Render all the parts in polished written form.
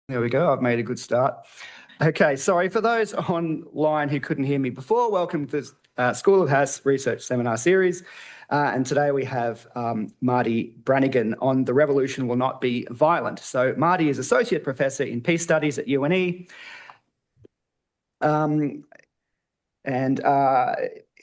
There we go. I've made a good start. Okay, sorry for those online who couldn't hear me before. Welcome to the School of Has Research Seminar Series. And today we have Marty Brannigan on The Revolution Will Not Be Violent. So Marty is Associate Professor in Peace Studies at UNE.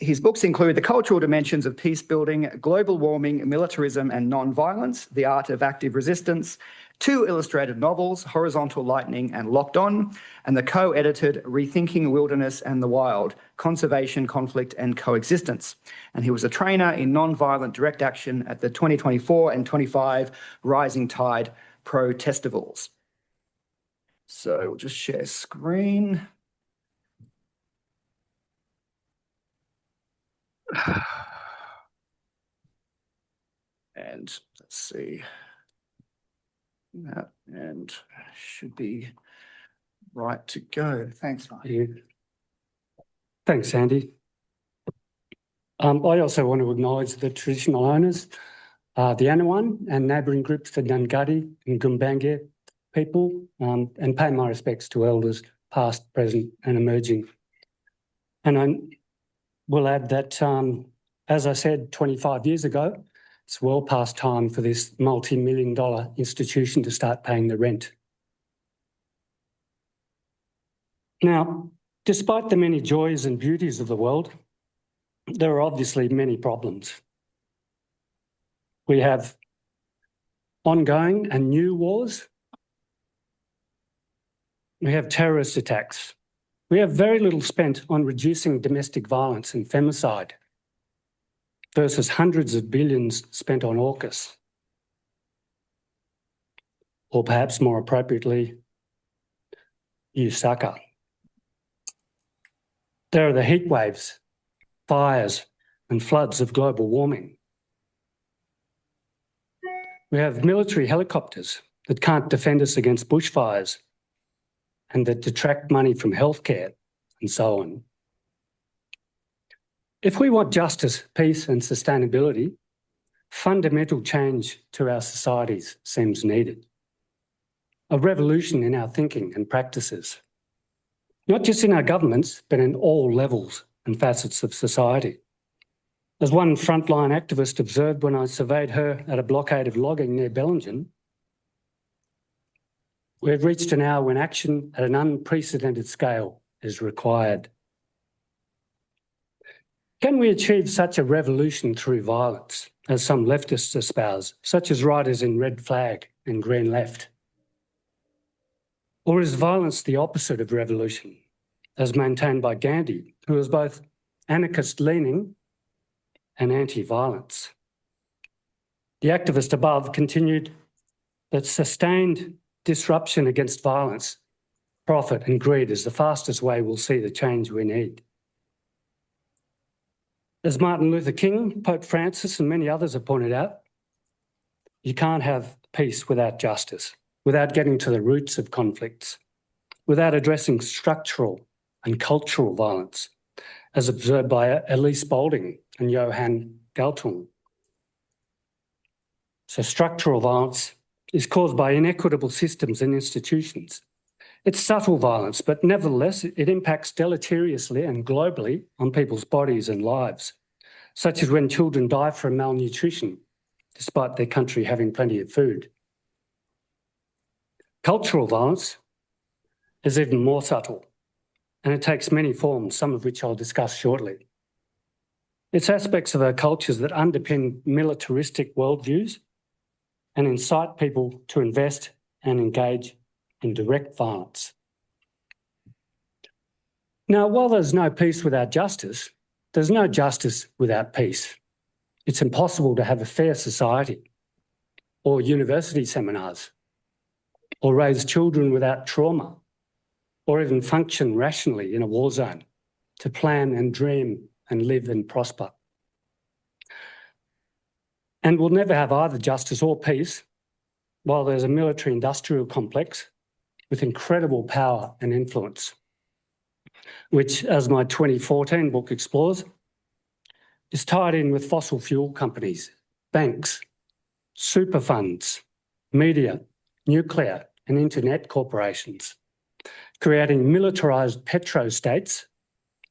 His books include The Cultural Dimensions of Peace Building, Global Warming, Militarism and Non-Violence, The Art of Active Resistance, two illustrated novels, Horizontal Lightning and Locked On, and the co-edited Rethinking Wilderness and the Wild, Conservation, Conflict and Coexistence. And he was a trainer in non-violent direct action at the 2024 and 25 Rising Tide protestivals. So we'll just share screen. And let's see. And should be right to go. Thanks, Marty. Thanks, Andy. I also want to acknowledge the traditional owners, the Anawan and neighbouring groups, the Ngungati and Gumbaynggirr people, and pay my respects to elders past, present and emerging. And I will add that, as I said 25 years ago, it's well past time for this multi-million-dollar institution to start paying the rent. Now, despite the many joys and beauties of the world, there are obviously many problems. We have ongoing and new wars. We have terrorist attacks. We have very little spent on reducing domestic violence and femicide versus hundreds of billions spent on AUKUS. Or perhaps more appropriately, USACA. There are the heat waves, fires and floods of global warming. We have military helicopters that can't defend us against bushfires and that detract money from healthcare and so on. If we want justice, peace and sustainability, fundamental change to our societies seems needed. A revolution in our thinking and practices, not just in our governments, but in all levels and facets of society. As one frontline activist observed when I surveyed her at a blockade of logging near Bellingen, we've reached an hour when action at an unprecedented scale is required. Can we achieve such a revolution through violence, as some leftists espouse, such as writers in Red Flag and Green Left? Or is violence the opposite of revolution, as maintained by Gandhi, who was both anarchist-leaning and anti-violence? The activist above continued that sustained disruption against violence, profit and greed is the fastest way we'll see the change we need. As Martin Luther King, Pope Francis and many others have pointed out, you can't have peace without justice, without getting to the roots of conflicts, without addressing structural and cultural violence, as observed by Elise Boulding and Johan Galtung. So structural violence is caused by inequitable systems and institutions. It's subtle violence, but nevertheless, it impacts deleteriously and globally on people's bodies and lives, such as when children die from malnutrition, despite their country having plenty of food. Cultural violence is even more subtle, and it takes many forms, some of which I'll discuss shortly. It's aspects of our cultures that underpin militaristic worldviews and incite people to invest and engage in direct violence. Now, while there's no peace without justice, there's no justice without peace. It's impossible to have a fair society, or university seminars, or raise children without trauma, or even function rationally in a war zone, to plan and dream and live and prosper. And we'll never have either justice or peace while there's a military-industrial complex with incredible power and influence, which, as my 2014 book explores, is tied in with fossil fuel companies, banks, super funds, media, nuclear, and internet corporations, creating militarised petro-states,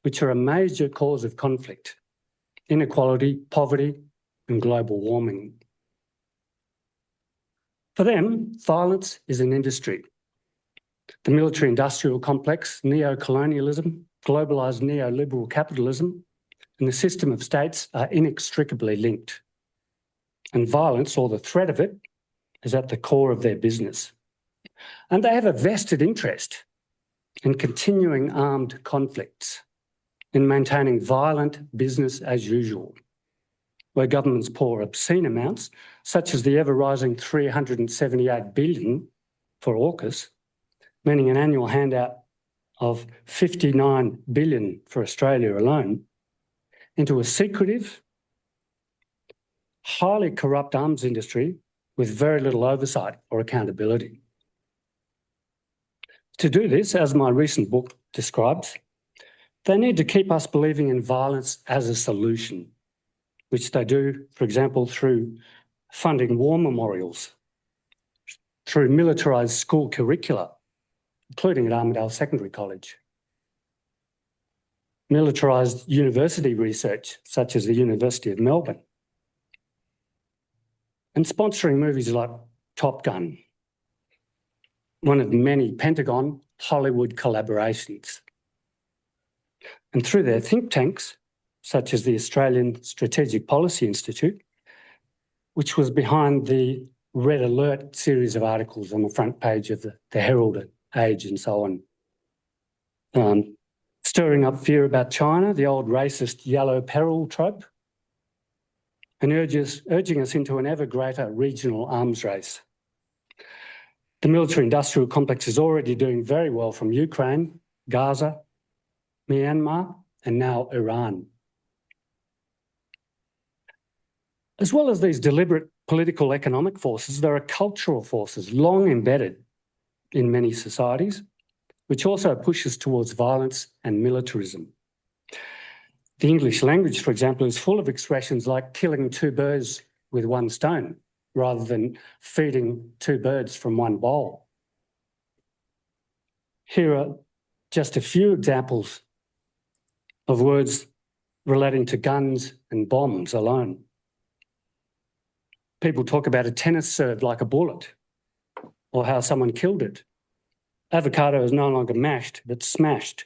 which are a major cause of conflict, inequality, poverty, and global warming. For them, violence is an industry. The military-industrial complex, neo-colonialism, globalised neoliberal capitalism, and the system of states are inextricably linked. And violence, or the threat of it, is at the core of their business. And they have a vested interest in continuing armed conflicts, in maintaining violent business as usual, where governments pour obscene amounts, such as the ever-rising $378 billion for AUKUS, meaning an annual handout of $59 billion for Australia alone, into a secretive, highly corrupt arms industry with very little oversight or accountability. To do this, as my recent book describes, they need to keep us believing in violence as a solution, which they do, for example, through funding war memorials, through militarised school curricula, including at Armidale Secondary College, militarised university research, such as the University of Melbourne, and sponsoring movies like Top Gun, one of many Pentagon-Hollywood collaborations. And through their think tanks, such as the Australian Strategic Policy Institute, which was behind the Red Alert series of articles on the front page of the Herald, Age and so on, stirring up fear about China, the old racist yellow peril trope, and urging us into an ever greater regional arms race. The military-industrial complex is already doing very well from Ukraine, Gaza, Myanmar, and now Iran. As well as these deliberate political economic forces, there are cultural forces long embedded in many societies, which also push us towards violence and militarism. The English language, for example, is full of expressions like killing two birds with one stone, rather than feeding two birds from one bowl. Here are just a few examples of words relating to guns and bombs alone. People talk about a tennis serve like a bullet, or how someone killed it. Avocado is no longer mashed, but smashed.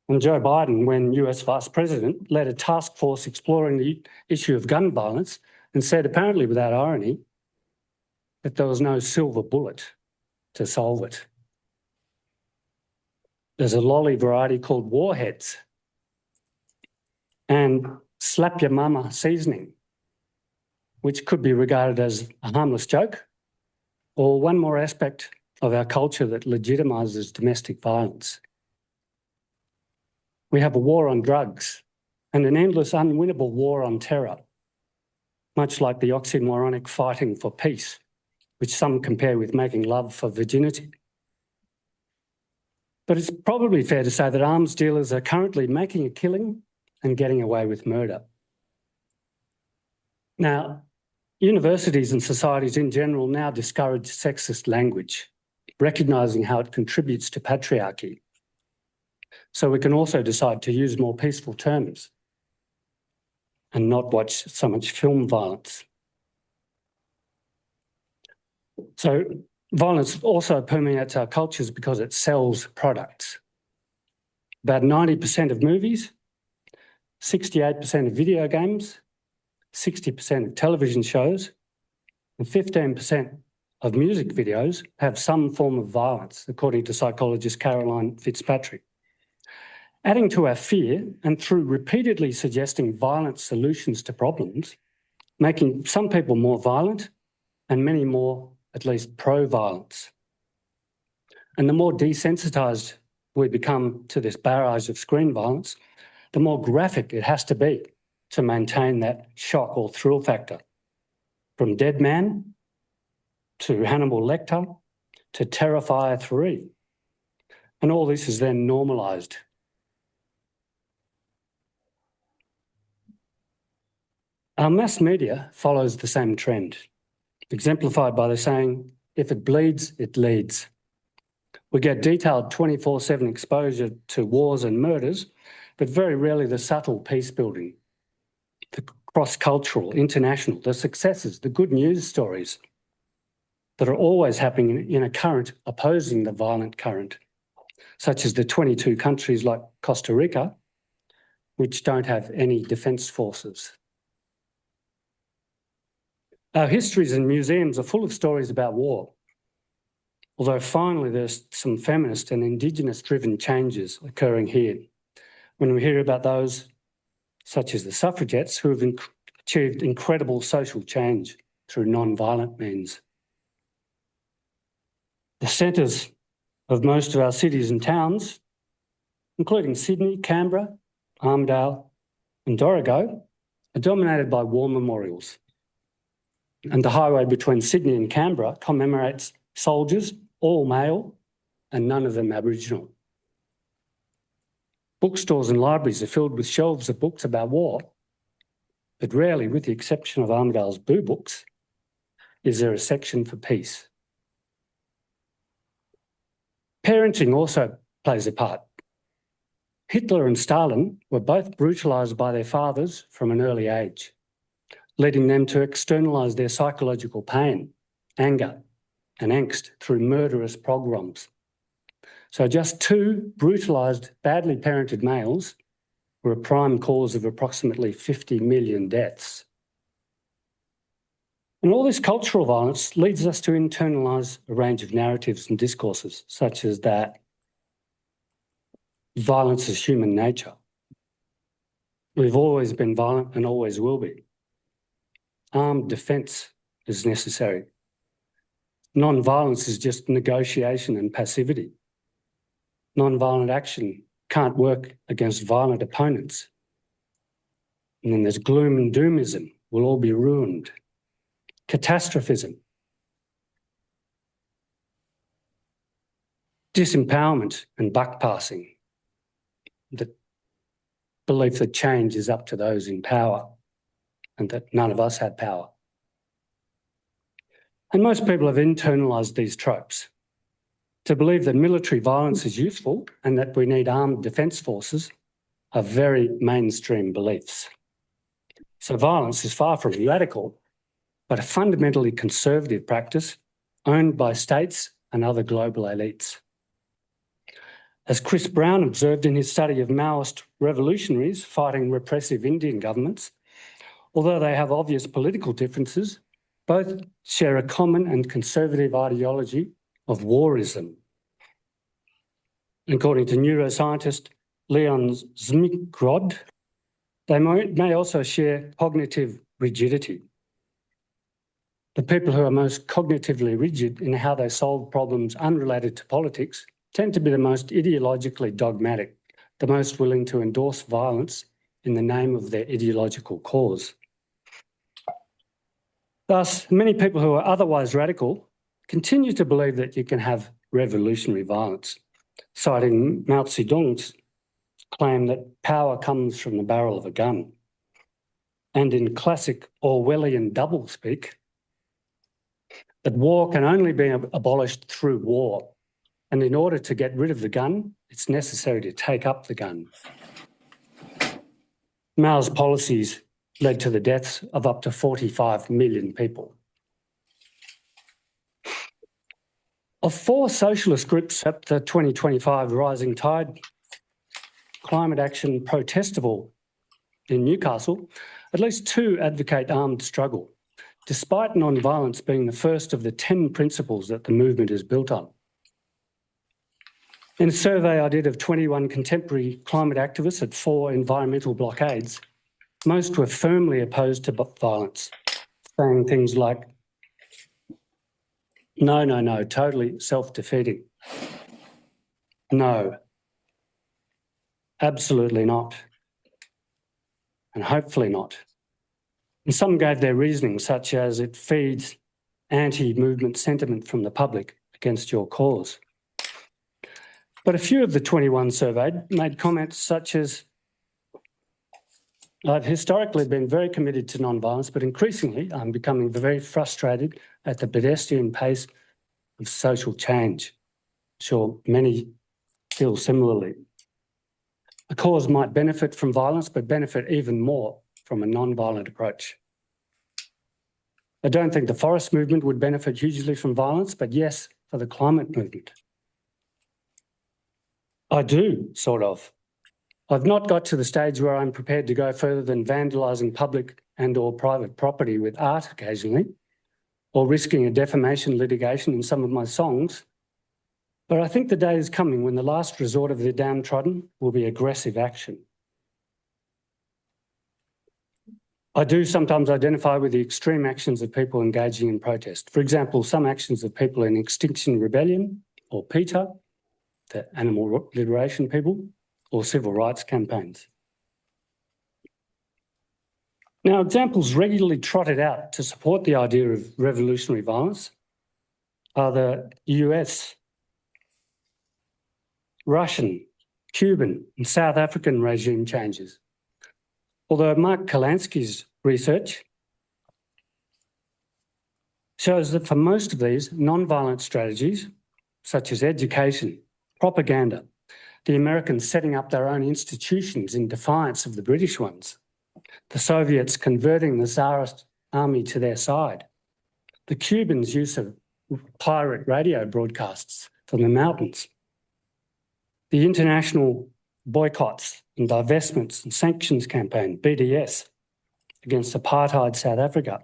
And Joe Biden, when US Vice President, led a task force exploring the issue of gun violence and said, apparently without irony, that there was no silver bullet to solve it. There's a lolly variety called Warheads and slap your mama seasoning, which could be regarded as a harmless joke, or one more aspect of our culture that legitimises domestic violence. We have a war on drugs and an endless, unwinnable war on terror, much like the oxymoronic fighting for peace, which some compare with making love for virginity. But it's probably fair to say that arms dealers are currently making a killing and getting away with murder. Now, universities and societies in general now discourage sexist language, recognising how it contributes to patriarchy. So we can also decide to use more peaceful terms and not watch so much film violence. So violence also permeates our cultures because it sells products. About 90% of movies, 68% of video games, 60% of television shows, and 15% of music videos have some form of violence, according to psychologist Caroline Fitzpatrick. Adding to our fear, and through repeatedly suggesting violent solutions to problems, making some people more violent and many more, at least, pro-violence. And the more desensitised we become to this barrage of screen violence, the more graphic it has to be to maintain that shock or thrill factor. From Dead Man to Hannibal Lecter to Terrifier 3. And all this is then normalised. Our mass media follows the same trend, exemplified by the saying, if it bleeds, it leads. We get detailed 24/7 exposure to wars and murders, but very rarely the subtle peace building, the cross-cultural, international, the successes, the good news stories that are always happening in a current opposing the violent current, such as the 22 countries like Costa Rica, which don't have any defence forces. Our histories and museums are full of stories about war, although finally there's some feminist and Indigenous-driven changes occurring here. When we hear about those, such as the suffragettes, who have achieved incredible social change through non-violent means. The centres of most of our cities and towns, including Sydney, Canberra, Armidale and Dorrigo, are dominated by war memorials. And the highway between Sydney and Canberra commemorates soldiers, all male, and none of them Aboriginal. Bookstores and libraries are filled with shelves of books about war, but rarely, with the exception of Armidale's Boo Books, is there a section for peace. Parenting also plays a part. Hitler and Stalin were both brutalised by their fathers from an early age, leading them to externalise their psychological pain, anger and angst through murderous pogroms. So just 2 brutalised, badly parented males were a prime cause of approximately 50 million deaths. And all this cultural violence leads us to internalise a range of narratives and discourses, such as that violence is human nature. We've always been violent and always will be. Armed defence is necessary. Non-violence is just negotiation and passivity. Non-violent action can't work against violent opponents. And then there's gloom and doomism. We'll all be ruined. Catastrophism. Disempowerment and buck passing. The belief that change is up to those in power and that none of us have power. And most people have internalised these tropes to believe that military violence is useful and that we need armed defence forces are very mainstream beliefs. So violence is far from radical, but a fundamentally conservative practice owned by states and other global elites. As Chris Brown observed in his study of Maoist revolutionaries fighting repressive Indian governments, although they have obvious political differences, both share a common and conservative ideology of warism. According to neuroscientist Leon Zmigrod, they may also share cognitive rigidity. The people who are most cognitively rigid in how they solve problems unrelated to politics tend to be the most ideologically dogmatic, the most willing to endorse violence in the name of their ideological cause. Thus, many people who are otherwise radical continue to believe that you can have revolutionary violence, citing Mao Zedong's claim that power comes from the barrel of a gun. And in classic Orwellian doublespeak, that war can only be abolished through war. And in order to get rid of the gun, it's necessary to take up the gun. Mao's policies led to the deaths of up to 45 million people. Of 4 socialist groups at the 2025 Rising Tide Climate Action Protestival in Newcastle, at least 2 advocate armed struggle, despite non-violence being the first of the 10 principles that the movement is built on. In a survey I did of 21 contemporary climate activists at 4 environmental blockades, most were firmly opposed to violence, saying things like, no, totally self-defeating. No, absolutely not. And hopefully not. And some gave their reasoning, such as it feeds anti-movement sentiment from the public against your cause. But a few of the 21 surveyed made comments such as, I've historically been very committed to non-violence, but increasingly I'm becoming very frustrated at the pedestrian pace of social change. I'm sure many feel similarly. A cause might benefit from violence, but benefit even more from a non-violent approach. I don't think the forest movement would benefit hugely from violence, but yes, for the climate movement. I do, sort of. I've not got to the stage where I'm prepared to go further than vandalising public and/or private property with art occasionally, or risking a defamation litigation in some of my songs. But I think the day is coming when the last resort of the downtrodden will be aggressive action. I do sometimes identify with the extreme actions of people engaging in protest. For example, some actions of people in Extinction Rebellion, or PETA, the animal liberation people, or civil rights campaigns. Now, examples regularly trotted out to support the idea of revolutionary violence are the US, Russian, Cuban, and South African regime changes. Although Mark Kalansky's research shows that for most of these non-violent strategies, such as education, propaganda, the Americans setting up their own institutions in defiance of the British ones, the Soviets converting the Tsarist army to their side, the Cubans' use of pirate radio broadcasts from the mountains, the international boycotts and divestments and sanctions campaign, BDS, against apartheid South Africa,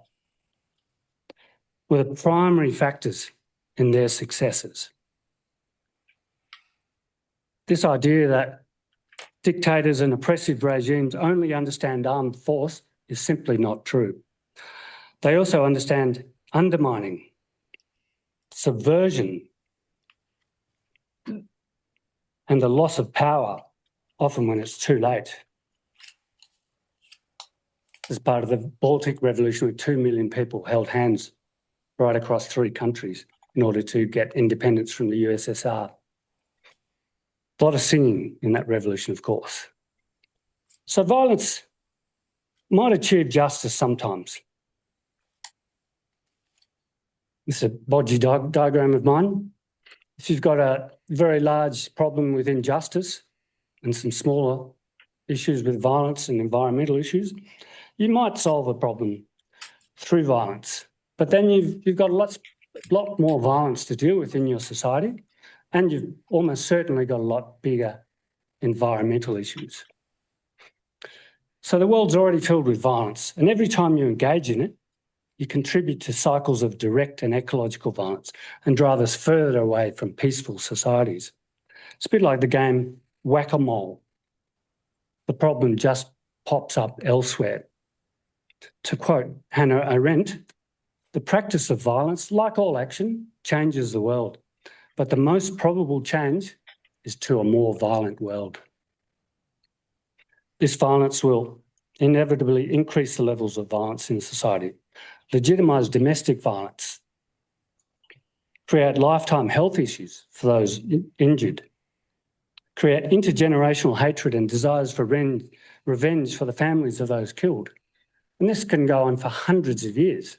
were the primary factors in their successes. This idea that dictators and oppressive regimes only understand armed force is simply not true. They also understand undermining, subversion, and the loss of power, often when it's too late. As part of the Baltic Revolution, 2 million people held hands right across 3 countries in order to get independence from the USSR. A lot of singing in that revolution, of course. So violence might achieve justice sometimes. This is a bodgy diagram of mine. If you've got a very large problem with injustice and some smaller issues with violence and environmental issues, you might solve a problem through violence. But then you've got a lot more violence to deal with in your society, and you've almost certainly got a lot bigger environmental issues. So the world's already filled with violence, and every time you engage in it, you contribute to cycles of direct and ecological violence and drive us further away from peaceful societies. It's a bit like the game whack-a-mole. The problem just pops up elsewhere. To quote Hannah Arendt, the practice of violence, like all action, changes the world, but the most probable change is to a more violent world. This violence will inevitably increase the levels of violence in society, legitimise domestic violence, create lifetime health issues for those injured, create intergenerational hatred and desires for revenge for the families of those killed. And this can go on for hundreds of years.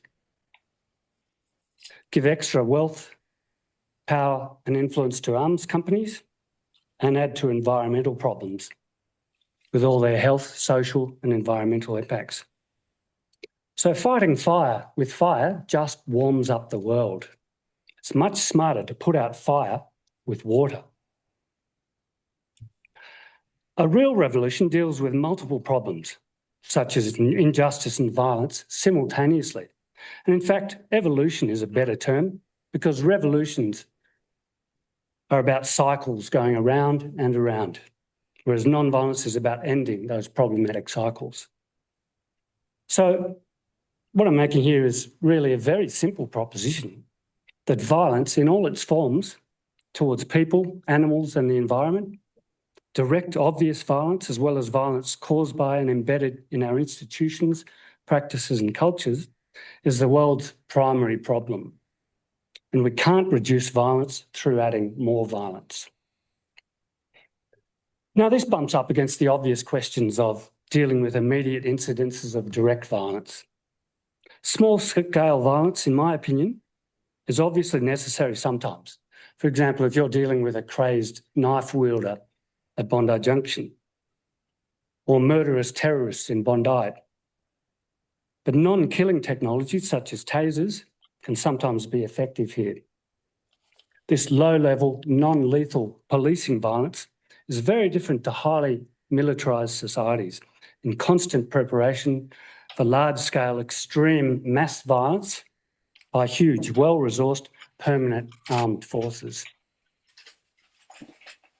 Give extra wealth, power and influence to arms companies, and add to environmental problems with all their health, social and environmental impacts. So fighting fire with fire just warms up the world. It's much smarter to put out fire with water. A real revolution deals with multiple problems, such as injustice and violence, simultaneously. And in fact, evolution is a better term because revolutions are about cycles going around and around, whereas non-violence is about ending those problematic cycles. So what I'm making here is really a very simple proposition, that violence in all its forms towards people, animals and the environment, direct obvious violence as well as violence caused by and embedded in our institutions, practices and cultures, is the world's primary problem. And we can't reduce violence through adding more violence. Now, this bumps up against the obvious questions of dealing with immediate incidences of direct violence. Small-scale violence, in my opinion, is obviously necessary sometimes. For example, if you're dealing with a crazed knife wielder at Bondi Junction or murderous terrorists in Bondi. But non-killing technologies such as tasers can sometimes be effective here. This low-level, non-lethal policing violence is very different to highly militarised societies in constant preparation for large-scale extreme mass violence by huge, well-resourced, permanent armed forces.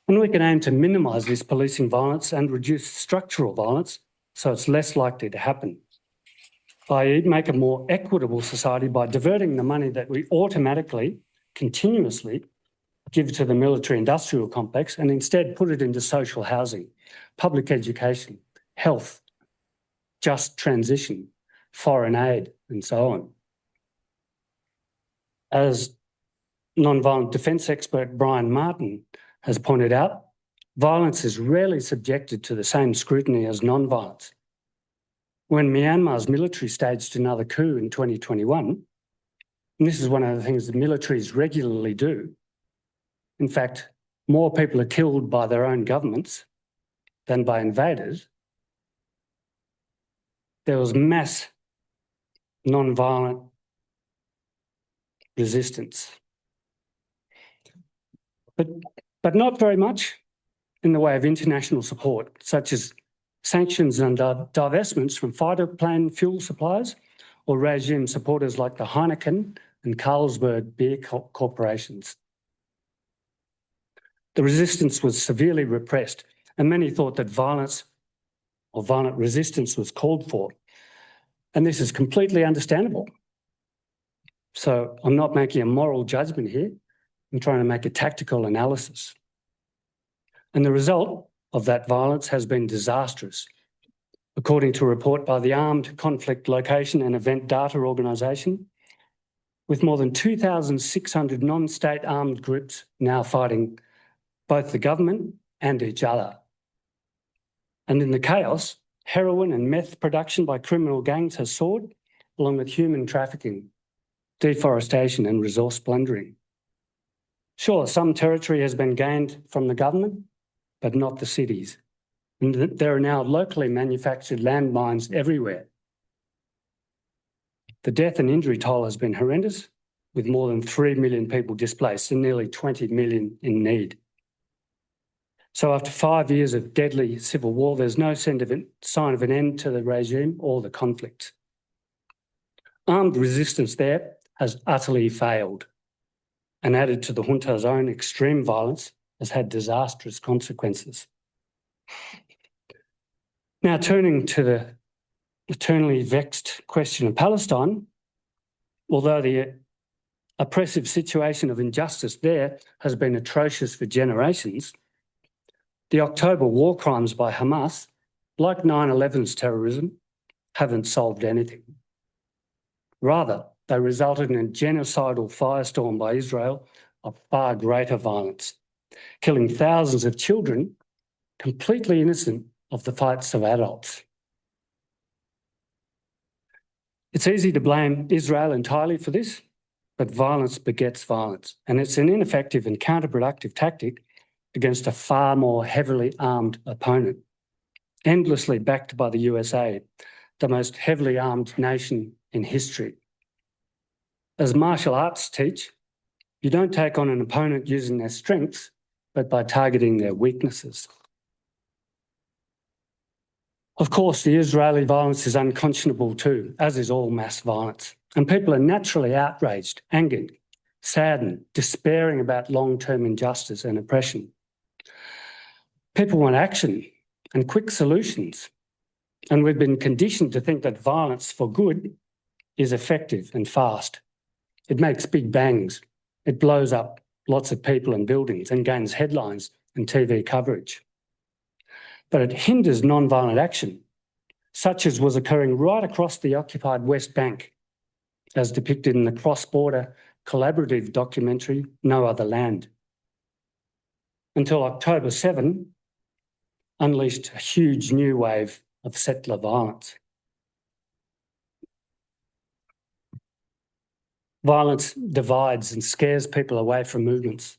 And we can aim to minimise this policing violence and reduce structural violence so it's less likely to happen, i.e. make a more equitable society by diverting the money that we automatically, continuously give to the military-industrial complex and instead put it into social housing, public education, health, just transition, foreign aid, and so on. As non-violent defence expert Brian Martin has pointed out, violence is rarely subjected to the same scrutiny as non-violence. When Myanmar's military staged another coup in 2021, and this is one of the things that militaries regularly do, in fact, more people are killed by their own governments than by invaders, there was mass non-violent resistance. But not very much in the way of international support, such as sanctions and divestments from fighter plane fuel suppliers or regime supporters like the Heineken and Carlsberg beer corporations. The resistance was severely repressed, and many thought that violence or violent resistance was called for. And this is completely understandable. So I'm not making a moral judgment here. I'm trying to make a tactical analysis. And the result of that violence has been disastrous. According to a report by the Armed Conflict Location and Event Data Organisation, with more than 2,600 non-state armed groups now fighting both the government and each other. And in the chaos, heroin and meth production by criminal gangs has soared, along with human trafficking, deforestation and resource plundering. Sure, some territory has been gained from the government, but not the cities. And there are now locally manufactured landmines everywhere. The death and injury toll has been horrendous, with more than 3 million people displaced and nearly 20 million in need. So after 5 years of deadly civil war, there's no sign of an end to the regime or the conflict. Armed resistance there has utterly failed, and added to the junta's own extreme violence, has had disastrous consequences. Now, turning to the eternally vexed question of Palestine, although the oppressive situation of injustice there has been atrocious for generations, the October war crimes by Hamas, like 9/11's terrorism, haven't solved anything. Rather, they resulted in a genocidal firestorm by Israel of far greater violence, killing thousands of children completely innocent of the fights of adults. It's easy to blame Israel entirely for this, but violence begets violence, and it's an ineffective and counterproductive tactic against a far more heavily armed opponent, endlessly backed by the USA, the most heavily armed nation in history. As martial arts teach, you don't take on an opponent using their strengths, but by targeting their weaknesses. Of course, the Israeli violence is unconscionable too, as is all mass violence. And people are naturally outraged, angered, saddened, despairing about long-term injustice and oppression. People want action and quick solutions. And we've been conditioned to think that violence for good is effective and fast. It makes big bangs. It blows up lots of people and buildings and gains headlines and TV coverage. But it hinders non-violent action, such as was occurring right across the occupied West Bank, as depicted in the cross-border collaborative documentary No Other Land. Until October 7 unleashed a huge new wave of settler violence. Violence divides and scares people away from movements.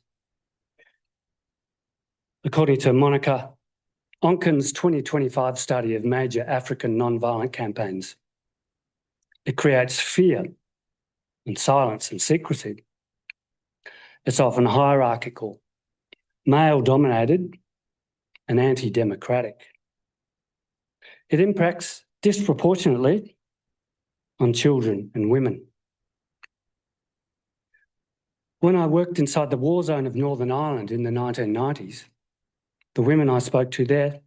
According to Monica Onken's 2025 study of major African non-violent campaigns, it creates fear and silence and secrecy. It's often hierarchical, male-dominated and anti-democratic. It impacts disproportionately on children and women. When I worked inside the war zone of Northern Ireland in the 1990s, the women I spoke to there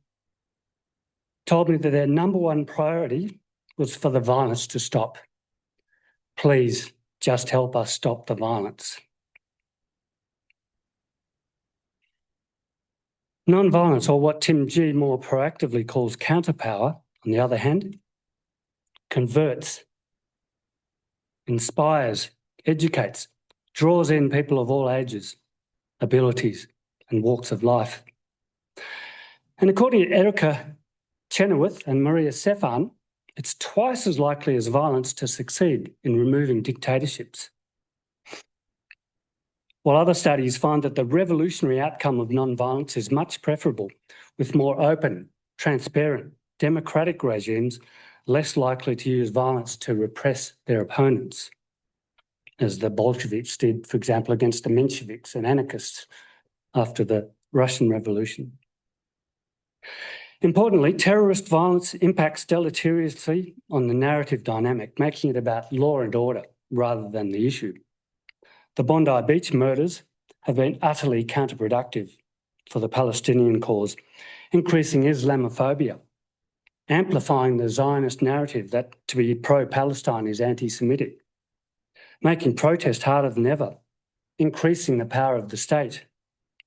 told me that their number one priority was for the violence to stop. Please just help us stop the violence. Non-violence, or what Tim G more proactively calls counterpower, on the other hand, converts, inspires, educates, draws in people of all ages, abilities and walks of life. And according to Erica Chenoweth and Maria Sefan, it's twice as likely as violence to succeed in removing dictatorships. While other studies find that the revolutionary outcome of non-violence is much preferable, with more open, transparent, democratic regimes less likely to use violence to repress their opponents, as the Bolsheviks did, for example, against the Mensheviks and anarchists after the Russian Revolution. Importantly, terrorist violence impacts deleteriously on the narrative dynamic, making it about law and order rather than the issue. The Bondi Beach murders have been utterly counterproductive for the Palestinian cause, increasing Islamophobia, amplifying the Zionist narrative that to be pro-Palestine is anti-Semitic, making protest harder than ever, increasing the power of the state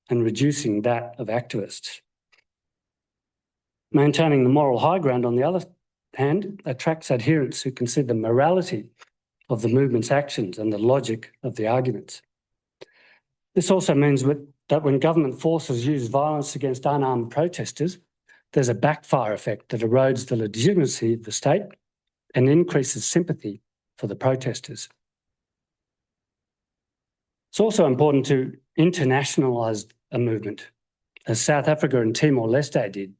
and reducing that of activists. Maintaining the moral high ground, on the other hand, attracts adherents who consider the morality of the movement's actions and the logic of the arguments. This also means that when government forces use violence against unarmed protesters, there's a backfire effect that erodes the legitimacy of the state and increases sympathy for the protesters. It's also important to internationalise a movement, as South Africa and Timor-Leste did.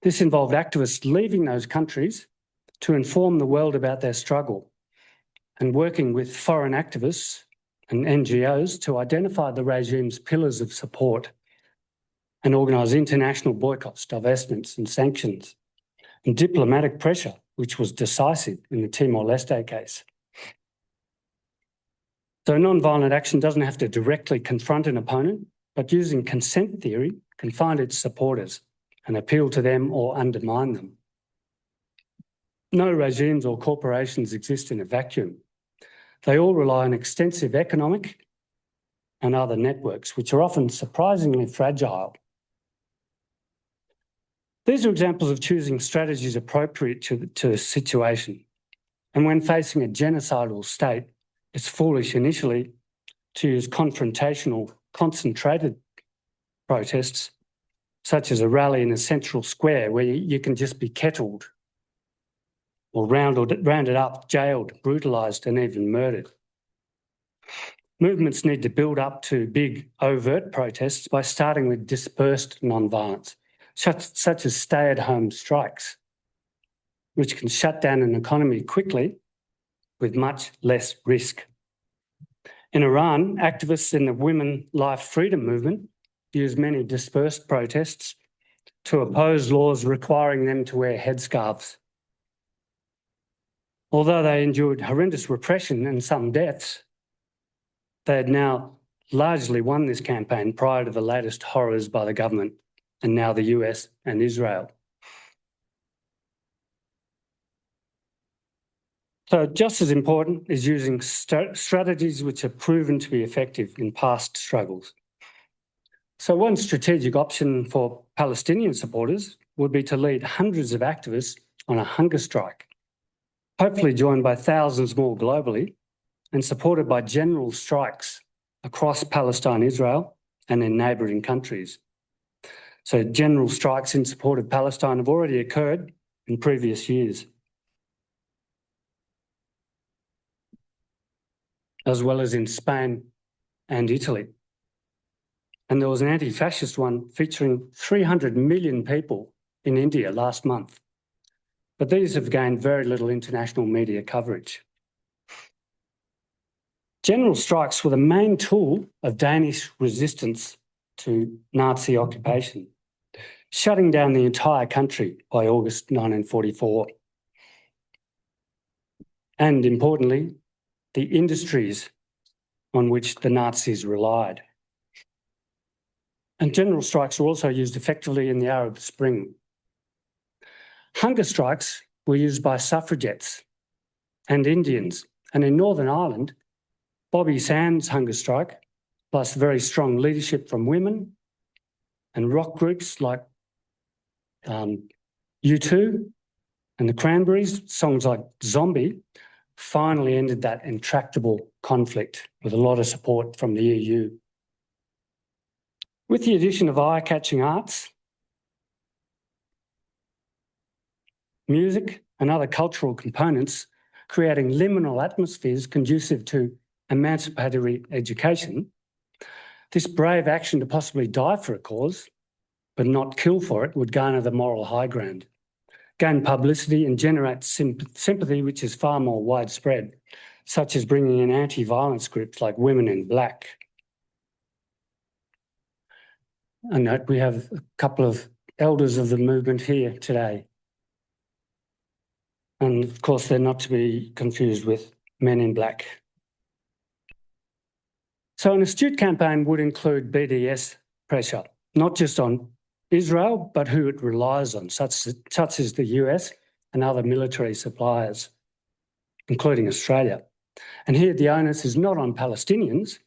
This involved activists leaving those countries to inform the world about their struggle and working with foreign activists and NGOs to identify the regime's pillars of support and organise international boycotts, divestments and sanctions, and diplomatic pressure, which was decisive in the Timor-Leste case. So non-violent action doesn't have to directly confront an opponent, but using consent theory can find its supporters and appeal to them or undermine them. No regimes or corporations exist in a vacuum. They all rely on extensive economic and other networks, which are often surprisingly fragile. These are examples of choosing strategies appropriate to a situation. And when facing a genocidal state, it's foolish initially to use confrontational, concentrated protests, such as a rally in a central square where you can just be kettled or rounded up, jailed, brutalised and even murdered. Movements need to build up to big, overt protests by starting with dispersed non-violence, such as stay-at-home strikes, which can shut down an economy quickly with much less risk. In Iran, activists in the Women Life Freedom movement use many dispersed protests to oppose laws requiring them to wear headscarves. Although they endured horrendous repression and some deaths, they had now largely won this campaign prior to the latest horrors by the government and now the US and Israel. So just as important is using strategies which have proven to be effective in past struggles. So one strategic option for Palestinian supporters would be to lead hundreds of activists on a hunger strike, hopefully joined by thousands more globally and supported by general strikes across Palestine, Israel and in neighbouring countries. So general strikes in support of Palestine have already occurred in previous years. as well as in Spain and Italy. And there was an anti-fascist one featuring 300 million people in India last month. But these have gained very little international media coverage. General strikes were the main tool of Danish resistance to Nazi occupation, shutting down the entire country by August 1944. And importantly, the industries on which the Nazis relied. And general strikes were also used effectively in the Arab Spring. Hunger strikes were used by suffragettes and Indians. And in Northern Ireland, Bobby Sands' hunger strike, plus very strong leadership from women and rock groups like U2 and the Cranberries, songs like Zombie, finally ended that intractable conflict with a lot of support from the EU. With the addition of eye-catching arts, music and other cultural components, creating liminal atmospheres conducive to emancipatory education, this brave action to possibly die for a cause, but not kill for it, would garner the moral high ground, gain publicity and generate sympathy, which is far more widespread, such as bringing in anti-violence groups like Women in Black. I note we have a couple of elders of the movement here today. And of course, they're not to be confused with Men in Black. So an astute campaign would include BDS pressure, not just on Israel, but who it relies on, such as the US and other military suppliers, including Australia. And here the onus is not on Palestinians,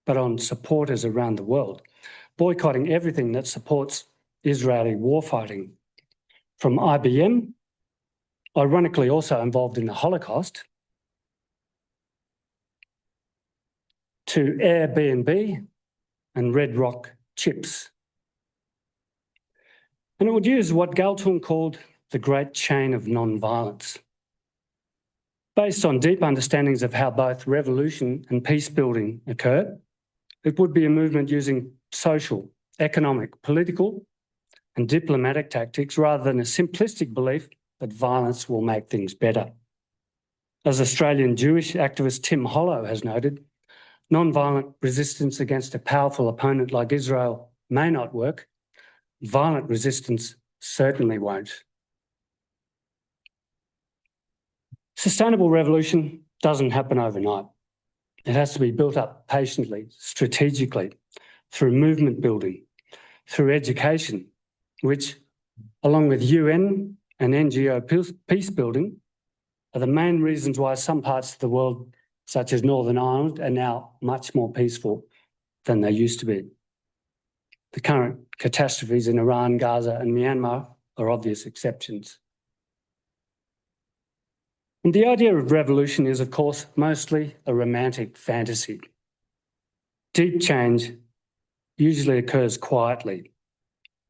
but on supporters around the world, boycotting everything that supports Israeli warfighting, from IBM, ironically also involved in the Holocaust, to Airbnb and Red Rock chips. And it would use what Galtung called the great chain of non-violence. Based on deep understandings of how both revolution and peace building occur, it would be a movement using social, economic, political and diplomatic tactics rather than a simplistic belief that violence will make things better. As Australian Jewish activist Tim Hollow has noted, non-violent resistance against a powerful opponent like Israel may not work. Violent resistance certainly won't. Sustainable revolution doesn't happen overnight. It has to be built up patiently, strategically, through movement building, through education, which, along with UN and NGO peace building, are the main reasons why some parts of the world, such as Northern Ireland, are now much more peaceful than they used to be. The current catastrophes in Iran, Gaza and Myanmar are obvious exceptions. And the idea of revolution is, of course, mostly a romantic fantasy. Deep change usually occurs quietly,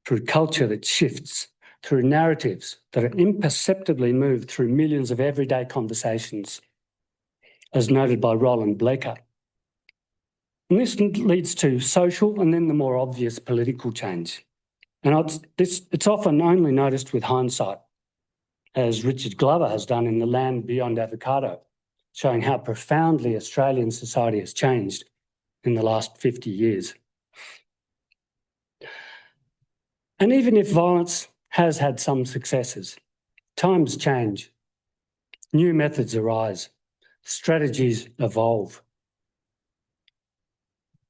through culture that shifts, through narratives that are imperceptibly moved through millions of everyday conversations, as noted by Roland Bleeker. And this leads to social and then the more obvious political change. And it's often only noticed with hindsight, as Richard Glover has done in The Land Beyond Avocado, showing how profoundly Australian society has changed in the last 50 years. And even if violence has had some successes, times change, new methods arise, strategies evolve.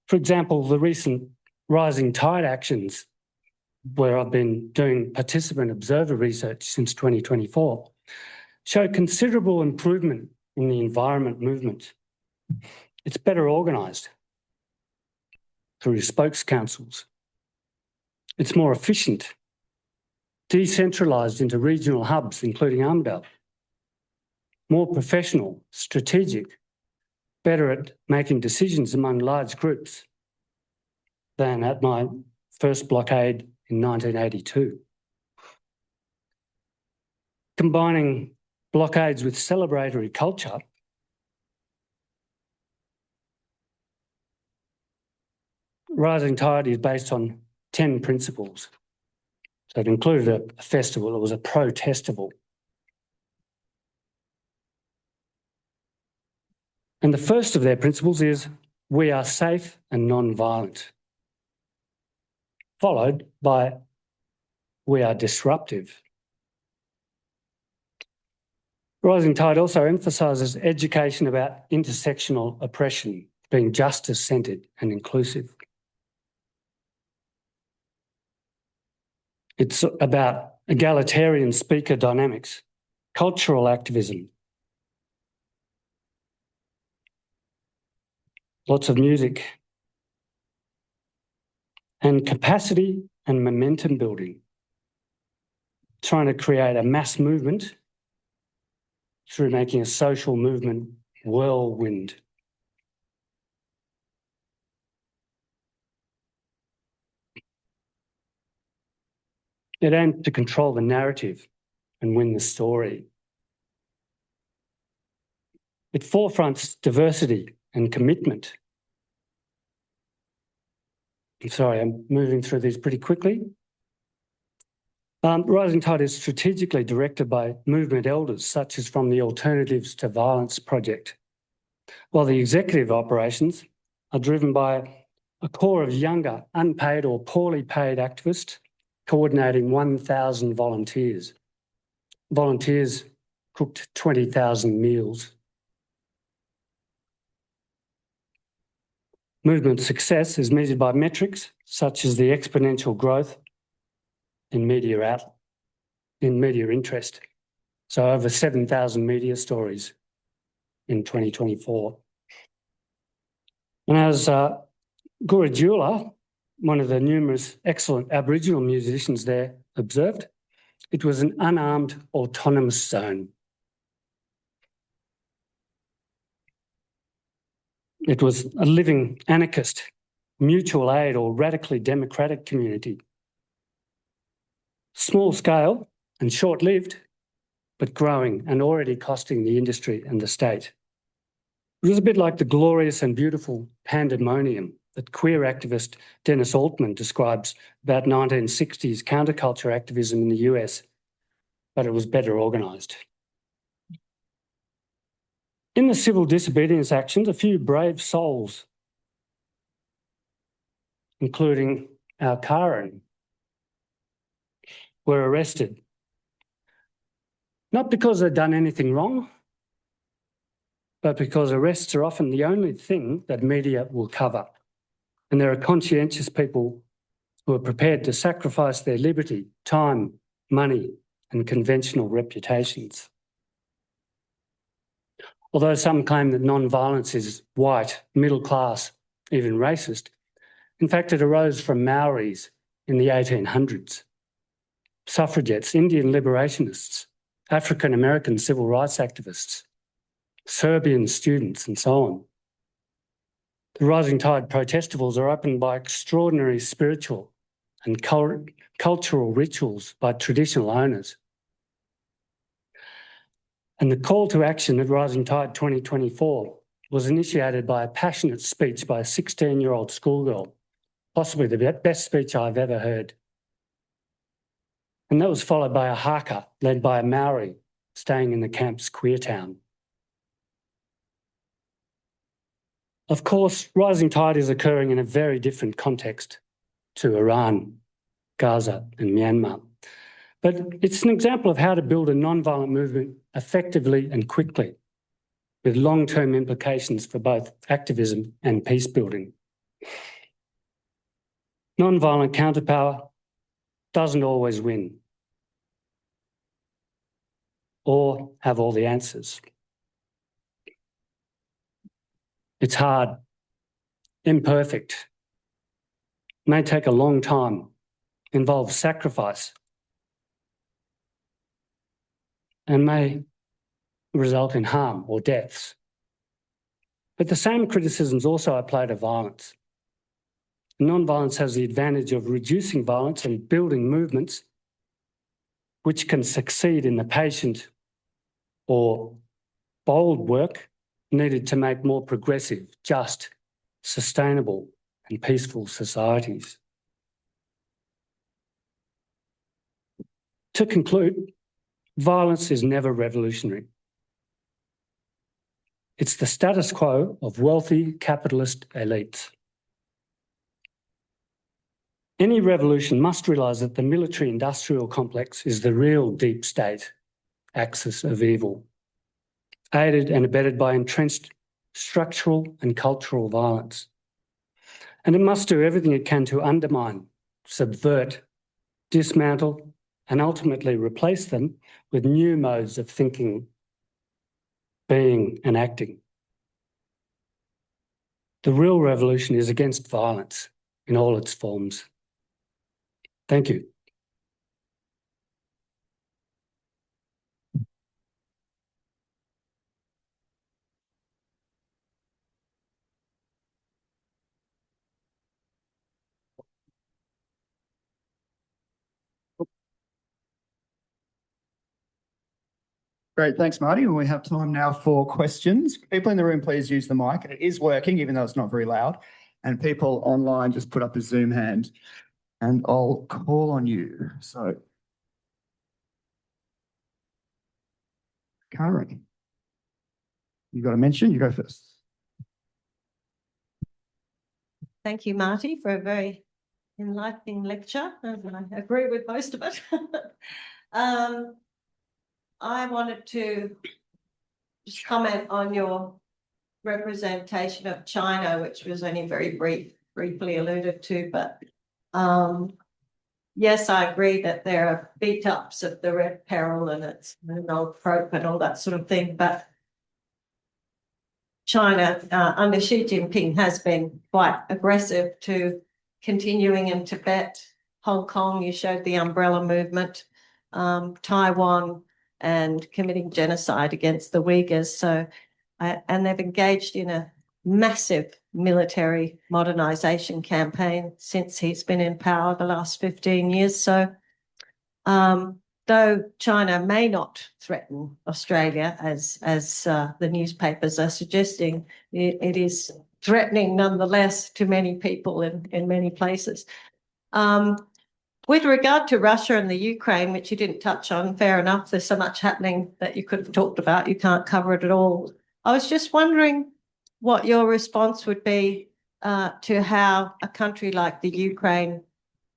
For example, the recent rising tide actions, where I've been doing participant observer research since 2024, show considerable improvement in the environment movement. It's better organised through spokes councils. It's more efficient, decentralised into regional hubs, including Armidale. More professional, strategic, better at making decisions among large groups than at my first blockade in 1982. Combining blockades with celebratory culture Rising Tide is based on 10 principles. So it included a festival, it was a protestival. And the first of their principles is, we are safe and non-violent, followed by, we are disruptive. Rising Tide also emphasises education about intersectional oppression, being justice-centred and inclusive. It's about egalitarian speaker dynamics, cultural activism, lots of music, and capacity and momentum building, trying to create a mass movement through making a social movement whirlwind. It aimed to control the narrative and win the story. It forefronts diversity and commitment. I'm sorry, I'm moving through these pretty quickly. Rising Tide is strategically directed by movement elders, such as from the Alternatives to Violence project, while the executive operations are driven by a core of younger, unpaid or poorly paid activists coordinating 1,000 volunteers. Volunteers cooked 20,000 meals. Movement success is measured by metrics such as the exponential growth in media interest. So over 7,000 media stories in 2024. And as Gurujula, one of the numerous excellent Aboriginal musicians there, observed, it was an unarmed autonomous zone. It was a living anarchist, mutual aid or radically democratic community. Small scale and short-lived, but growing and already costing the industry and the state. It was a bit like the glorious and beautiful pandemonium that queer activist Dennis Altman describes about 1960s counterculture activism in the US, but it was better organised. In the civil disobedience actions, a few brave souls, including our Karen, were arrested. Not because they'd done anything wrong, but because arrests are often the only thing that media will cover. And there are conscientious people who are prepared to sacrifice their liberty, time, money, and conventional reputations. Although some claim that non-violence is white, middle class, even racist, in fact, it arose from Maoris in the 1800s. Suffragettes, Indian liberationists, African-American civil rights activists, Serbian students, and so on. The Rising Tide protestivals are opened by extraordinary spiritual and cultural rituals by traditional owners. And the call to action at Rising Tide 2024 was initiated by a passionate speech by a 16-year-old schoolgirl, possibly the best speech I've ever heard. And that was followed by a haka led by a Maori staying in the camp's queer town. Of course, Rising Tide is occurring in a very different context to Iran, Gaza and Myanmar. But it's an example of how to build a non-violent movement effectively and quickly, with long-term implications for both activism and peace building. Non-violent counterpower doesn't always win or have all the answers. It's hard, imperfect, may take a long time, involves sacrifice, and may result in harm or deaths. But the same criticisms also apply to violence. Non-violence has the advantage of reducing violence and building movements which can succeed in the patient or bold work needed to make more progressive, just, sustainable and peaceful societies. To conclude, violence is never revolutionary. It's the status quo of wealthy capitalist elites. Any revolution must realise that the military-industrial complex is the real deep state axis of evil, aided and abetted by entrenched structural and cultural violence. And it must do everything it can to undermine, subvert, dismantle, and ultimately replace them with new modes of thinking, being, and acting. The real revolution is against violence in all its forms. Thank you. Great, thanks, Marty. We have time now for questions. People in the room, please use the mic. It is working, even though it's not very loud. And people online, just put up a Zoom hand and I'll call on you. So, Karen, you got a mention? You go first. Thank you, Marty, for a very enlightening lecture, and I agree with most of it. I wanted to just comment on your representation of China, which was only very briefly alluded to, but yes, I agree that there are beat-ups of the Red Peril and it's an old trope and all that sort of thing, but China under Xi Jinping has been quite aggressive to continuing in Tibet, Hong Kong. You showed the umbrella movement, Taiwan, and committing genocide against the Uyghurs. So, and they've engaged in a massive military modernization campaign since he's been in power the last 15 years. So, though China may not threaten Australia, as the newspapers are suggesting, it is threatening nonetheless to many people in many places. With regard to Russia and the Ukraine, which you didn't touch on, fair enough, there's so much happening that you could have talked about, you can't cover it at all. I was just wondering what your response would be to how a country like the Ukraine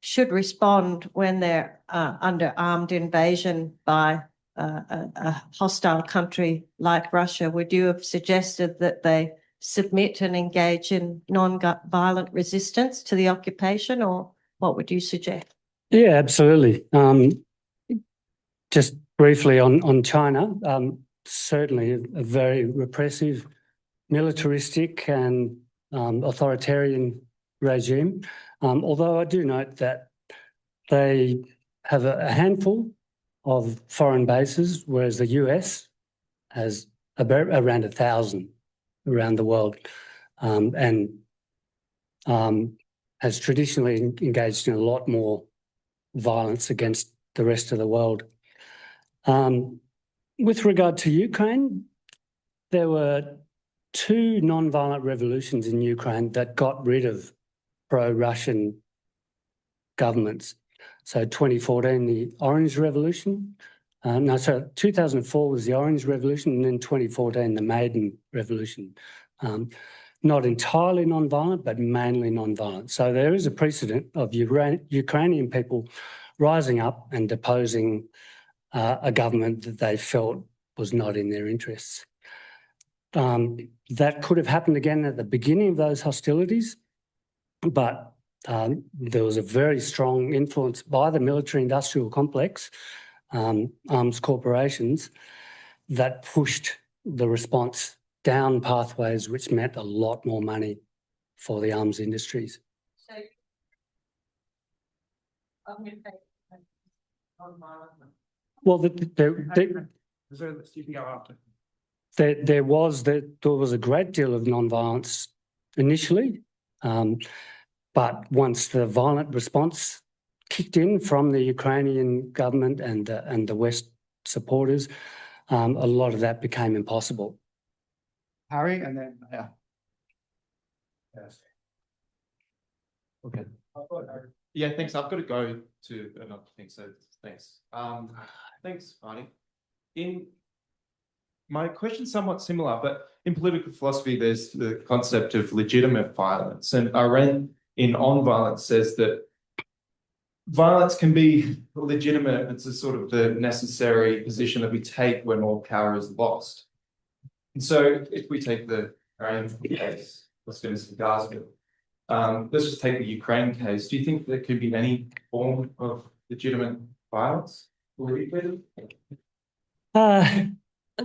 should respond when they're under armed invasion by a hostile country like Russia. Would you have suggested that they submit and engage in non-violent resistance to the occupation, or what would you suggest? Yeah, absolutely. Just briefly on China, certainly a very repressive, militaristic and authoritarian regime. Although I do note that they have a handful of foreign bases, whereas the US has around 1,000 around the world, and has traditionally engaged in a lot more violence against the rest of the world. With regard to Ukraine, there were two non-violent revolutions in Ukraine that got rid of pro-Russian governments. So 2014, the Orange Revolution. 2004 was the Orange Revolution, and then 2014, the Maidan Revolution. Not entirely non-violent, but mainly non-violent. So there is a precedent of Ukrainian people rising up and deposing a government that they felt was not in their interests. That could have happened again at the beginning of those hostilities, but there was a very strong influence by the military-industrial complex, arms corporations, that pushed the response down pathways which meant a lot more money for the arms industries. So, I'm going to take non-violent. Well, You can go after. there was a great deal of non-violence initially, but once the violent response kicked in from the Ukrainian government and the West supporters, a lot of that became impossible. Harry, and then, yeah. Yes. Okay. Yeah, thanks. I've got to go to another thing, so thanks. Thanks, Marty. My question's somewhat similar, but in political philosophy, there's the concept of legitimate violence, and Arendt in On Violence says that violence can be legitimate. It's a sort of the necessary position that we take when all power is lost. And so if we take the Arendt case, let's go to Gaza. Let's just take the Ukraine case. Do you think there could be any form of legitimate violence?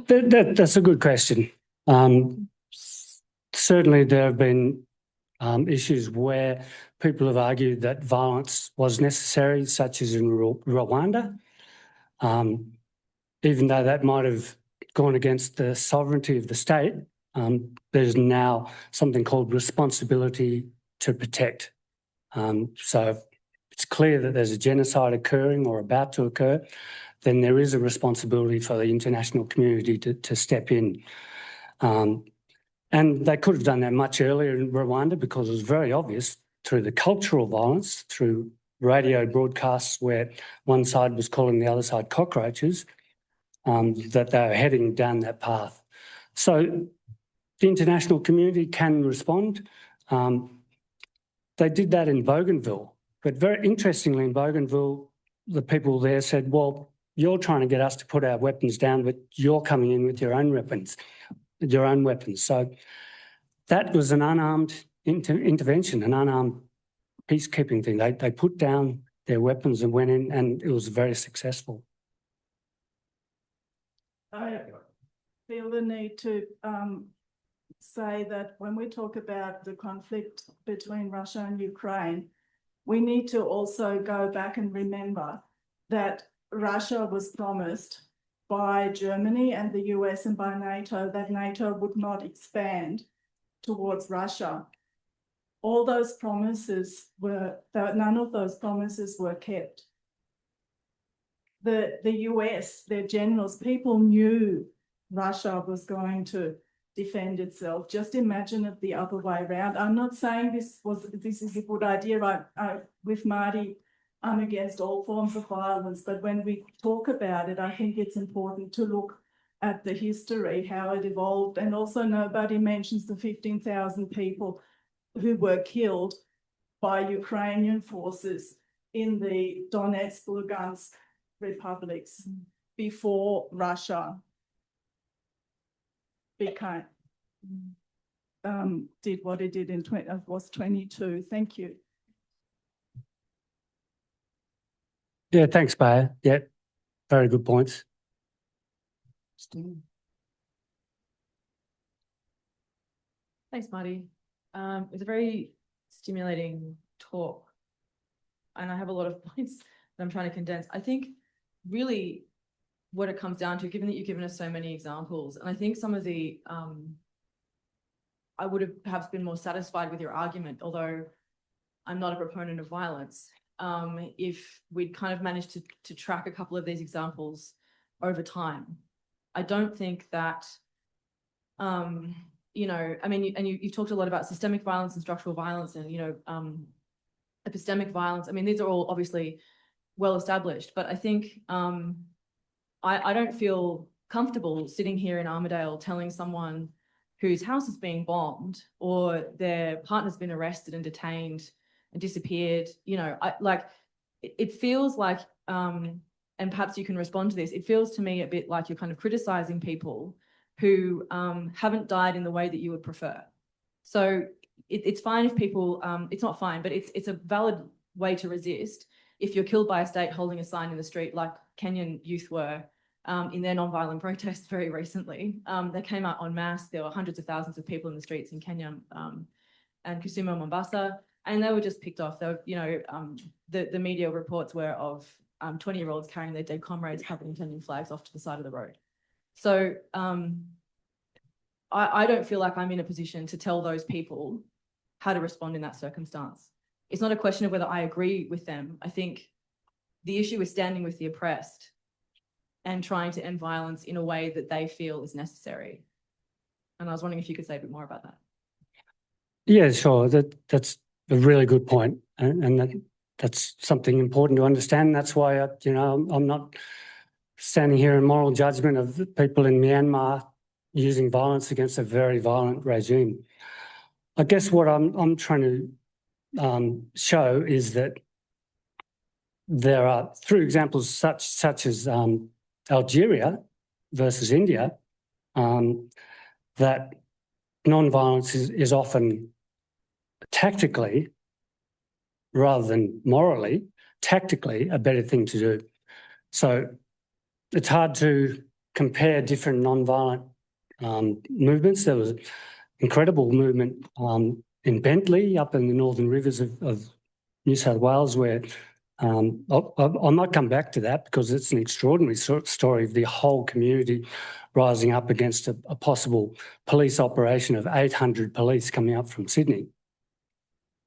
That's a good question. Certainly there have been issues where people have argued that violence was necessary, such as in Rwanda, even though that might have gone against the sovereignty of the state. There's now something called responsibility to protect. So if it's clear that there's a genocide occurring or about to occur, then there is a responsibility for the international community to step in. And they could have done that much earlier in Rwanda because it was very obvious through the cultural violence, through radio broadcasts where one side was calling the other side cockroaches, that they were heading down that path. So the international community can respond. They did that in Bougainville, but very interestingly in Bougainville, the people there said, well, you're trying to get us to put our weapons down, but you're coming in with your own weapons. So that was an unarmed intervention, an unarmed peacekeeping thing. They put down their weapons and went in, and it was very successful. I feel the need to say that when we talk about the conflict between Russia and Ukraine, we need to also go back and remember that Russia was promised by Germany and the US and by NATO that NATO would not expand towards Russia. All those promises none of those promises were kept. The US, their generals, people knew Russia was going to defend itself. Just imagine it the other way around. I'm not saying this is a good idea. With Marty, I'm against all forms of violence, but when we talk about it, I think it's important to look at the history, how it evolved, and also nobody mentions the 15,000 people who were killed by Ukrainian forces in the Donetsk, Lugansk republics before Russia became did what it did in 22. Thank you. Yeah, thanks, Baya. Yeah, very good points. Thanks, Marty. It was a very stimulating talk, and I have a lot of points that I'm trying to condense. I think really what it comes down to, given that you've given us so many examples, and I think some of the, I would have perhaps been more satisfied with your argument, although I'm not a proponent of violence, if we'd kind of managed to track a couple of these examples over time. I don't think that, you know, I mean, you talked a lot about systemic violence and structural violence and, you know, epistemic violence. I mean, these are all obviously well established, but I think I don't feel comfortable sitting here in Armidale telling someone whose house is being bombed or their partner's been arrested and detained and disappeared. You know, it feels like, and perhaps you can respond to this, it feels to me a bit like you're kind of criticizing people who haven't died in the way that you would prefer. So it's fine if people, it's not fine, but it's a valid way to resist if you're killed by a state holding a sign in the street like Kenyan youth were in their non-violent protests very recently. They came out en masse. There were hundreds of thousands of people in the streets in Kenya and Kisumu, Mombasa, and they were just picked off. They were, you know, the media reports were of 20-year-olds carrying their dead comrades covered in Kenyan flags off to the side of the road. So I don't feel like I'm in a position to tell those people how to respond in that circumstance. It's not a question of whether I agree with them. I think the issue is standing with the oppressed and trying to end violence in a way that they feel is necessary. And I was wondering if you could say a bit more about that. Yeah, sure. That's a really good point, and that's something important to understand. That's why I'm not standing here in moral judgment of the people in Myanmar using violence against a very violent regime. I guess what I'm trying to show is that there are, through examples such as Algeria versus India, that non-violence is often tactically, rather than morally, tactically a better thing to do. So it's hard to compare different non-violent movements. There was incredible movement in Bentley up in the northern rivers of New South Wales, where I might come back to that because it's an extraordinary story of the whole community rising up against a possible police operation of 800 police coming up from Sydney.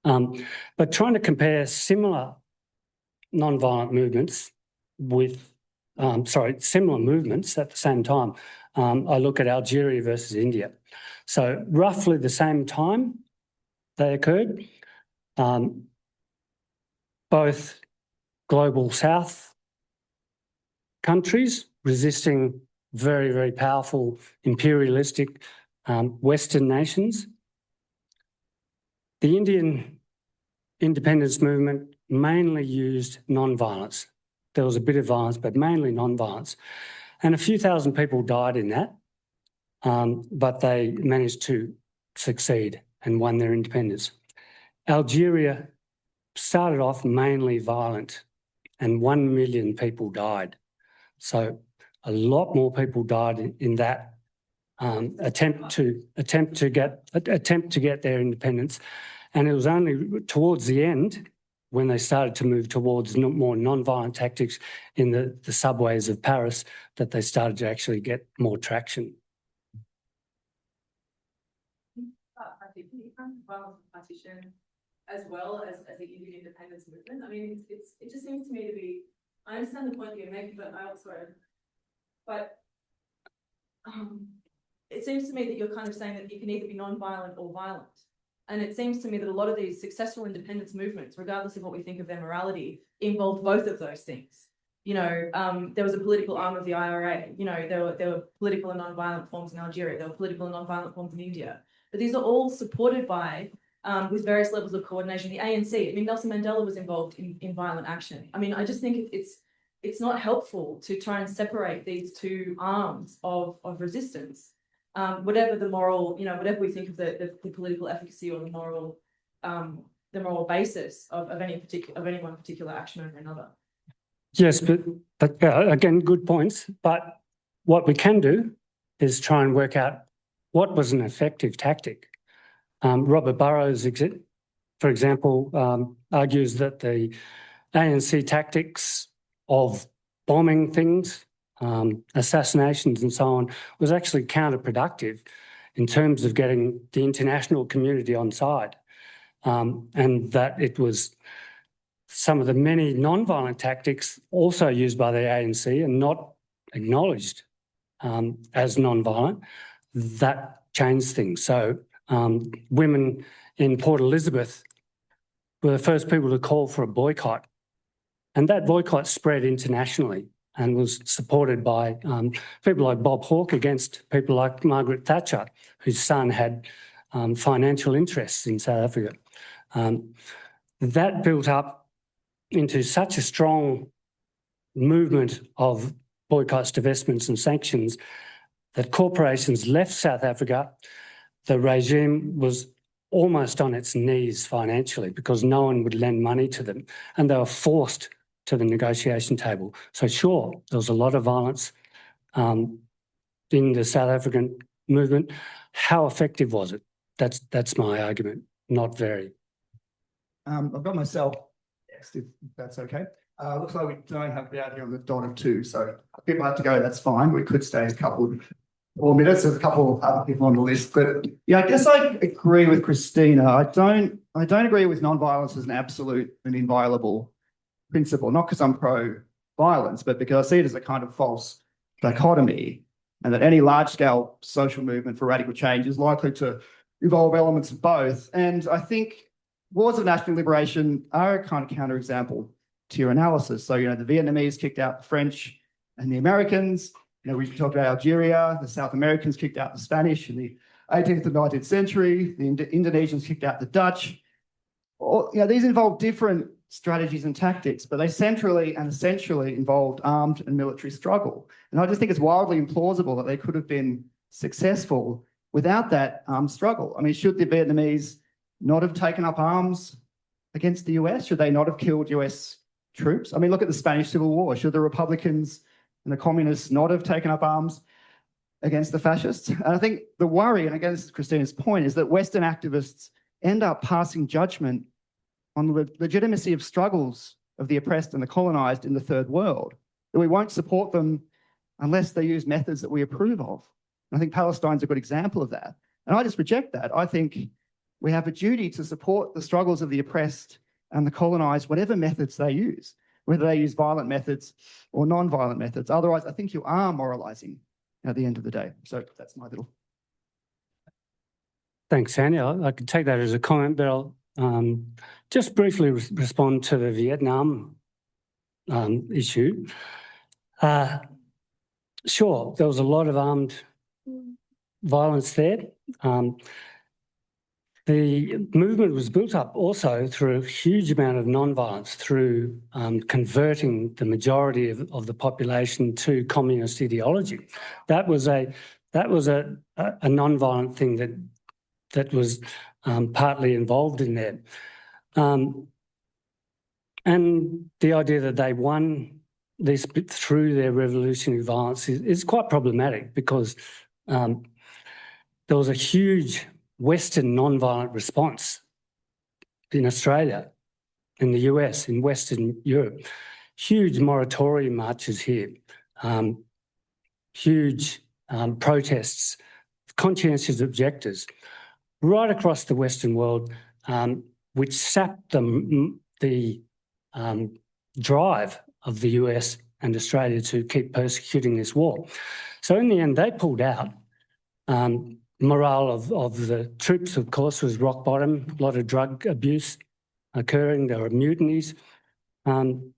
But trying to compare similar non-violent movements with, similar movements at the same time, I look at Algeria versus India. So roughly the same time they occurred, both global south countries resisting very, very powerful imperialistic Western nations. The Indian independence movement mainly used non-violence. There was a bit of violence, but mainly non-violence. And a few thousand people died in that, but they managed to succeed and won their independence. Algeria started off mainly violent and 1 million people died. So a lot more people died in that attempt to get their independence. And it was only towards the end when they started to move towards more non-violent tactics in the subways of Paris that they started to actually get more traction. I think violence and partition, as well as the Indian independence movement. I mean, it just seems to me to be. I understand the point that you're making, but it seems to me that you're kind of saying that you can either be non-violent or violent. And it seems to me that a lot of these successful independence movements, regardless of what we think of their morality, involve both of those things. There was a political arm of the IRA. There were political and non-violent forms in Algeria. There were political and non-violent forms in India. But these are all supported by, with various levels of coordination, the ANC. I mean, Nelson Mandela was involved in violent action. I mean, I just think it's not helpful to try and separate these two arms of resistance. Whatever the moral, whatever we think of the political efficacy or the moral basis of any one particular action over another. Yes, but again, good points. But what we can do is try and work out what was an effective tactic. Robert Burrows, for example, argues that the ANC tactics of bombing things, assassinations and so on, was actually counterproductive in terms of getting the international community on side, and that it was some of the many non-violent tactics also used by the ANC and not acknowledged as non-violent, that changed things. So women in Port Elizabeth were the first people to call for a boycott, and that boycott spread internationally and was supported by people like Bob Hawke against people like Margaret Thatcher, whose son had financial interests in South Africa. That built up into such a strong movement of boycotts, divestments and sanctions that corporations left South Africa. The regime was almost on its knees financially because no one would lend money to them, and they were forced to the negotiation table. So sure, there was a lot of violence in the South African movement. How effective was it? That's my argument. Not very. I've got myself next, if that's okay. Looks like we don't have it out here on the dot of 2, so if people have to go, that's fine. We could stay a couple more minutes. There's a couple of other people on the list, but yeah, I guess I agree with Christina. I don't agree with non-violence as an absolute and inviolable principle, not because I'm pro-violence, but because I see it as a kind of false dichotomy, and that any large-scale social movement for radical change is likely to involve elements of both. And I think wars of national liberation are a kind of counterexample to your analysis. So, the Vietnamese kicked out the French and the Americans. We talked about Algeria. The South Americans kicked out the Spanish in the 18th and 19th century. The Indonesians kicked out the Dutch. These involved different strategies and tactics, but they centrally and essentially involved armed and military struggle. And I just think it's wildly implausible that they could have been successful without that armed struggle. I mean, should the Vietnamese not have taken up arms against the US? Should they not have killed US troops? I mean, look at the Spanish Civil War. Should the Republicans and the communists not have taken up arms against the fascists? And I think the worry, and again, this is Christina's point, is that Western activists end up passing judgment on the legitimacy of struggles of the oppressed and the colonized in the third world, that we won't support them unless they use methods that we approve of. And I think Palestine's a good example of that. And I just reject that. I think we have a duty to support the struggles of the oppressed and the colonized, whatever methods they use, whether they use violent methods or non-violent methods. Otherwise, I think you are moralizing at the end of the day. So that's my little. Thanks, Sandy. I could take that as a comment, but I'll just briefly respond to the Vietnam issue. Sure, there was a lot of armed violence there. The movement was built up also through a huge amount of non-violence, through converting the majority of the population to communist ideology. That was a non-violent thing that was partly involved in there. And the idea that they won this through their revolutionary violence is quite problematic, because there was a huge Western non-violent response in Australia, in the US, in Western Europe. Huge moratorium marches here, huge protests, conscientious objectors right across the Western world, which sapped the drive of the US and Australia to keep persecuting this war. So in the end, they pulled out. Morale of the troops, of course, was rock bottom. A lot of drug abuse occurring. There were mutinies. And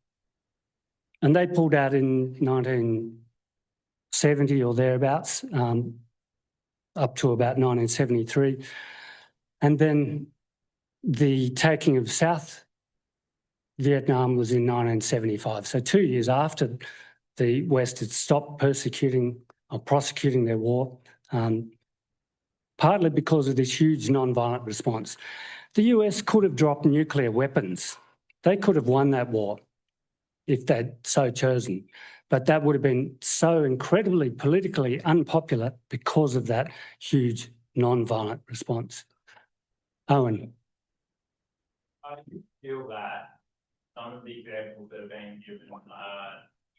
they pulled out in 1970 or thereabouts, up to about 1973. And then the taking of South Vietnam was in 1975. So 2 years after the West had stopped persecuting or prosecuting their war, partly because of this huge non-violent response. The US could have dropped nuclear weapons. They could have won that war if they'd so chosen. But that would have been so incredibly politically unpopular because of that huge non-violent response. Owen. I feel that some of the examples that are being given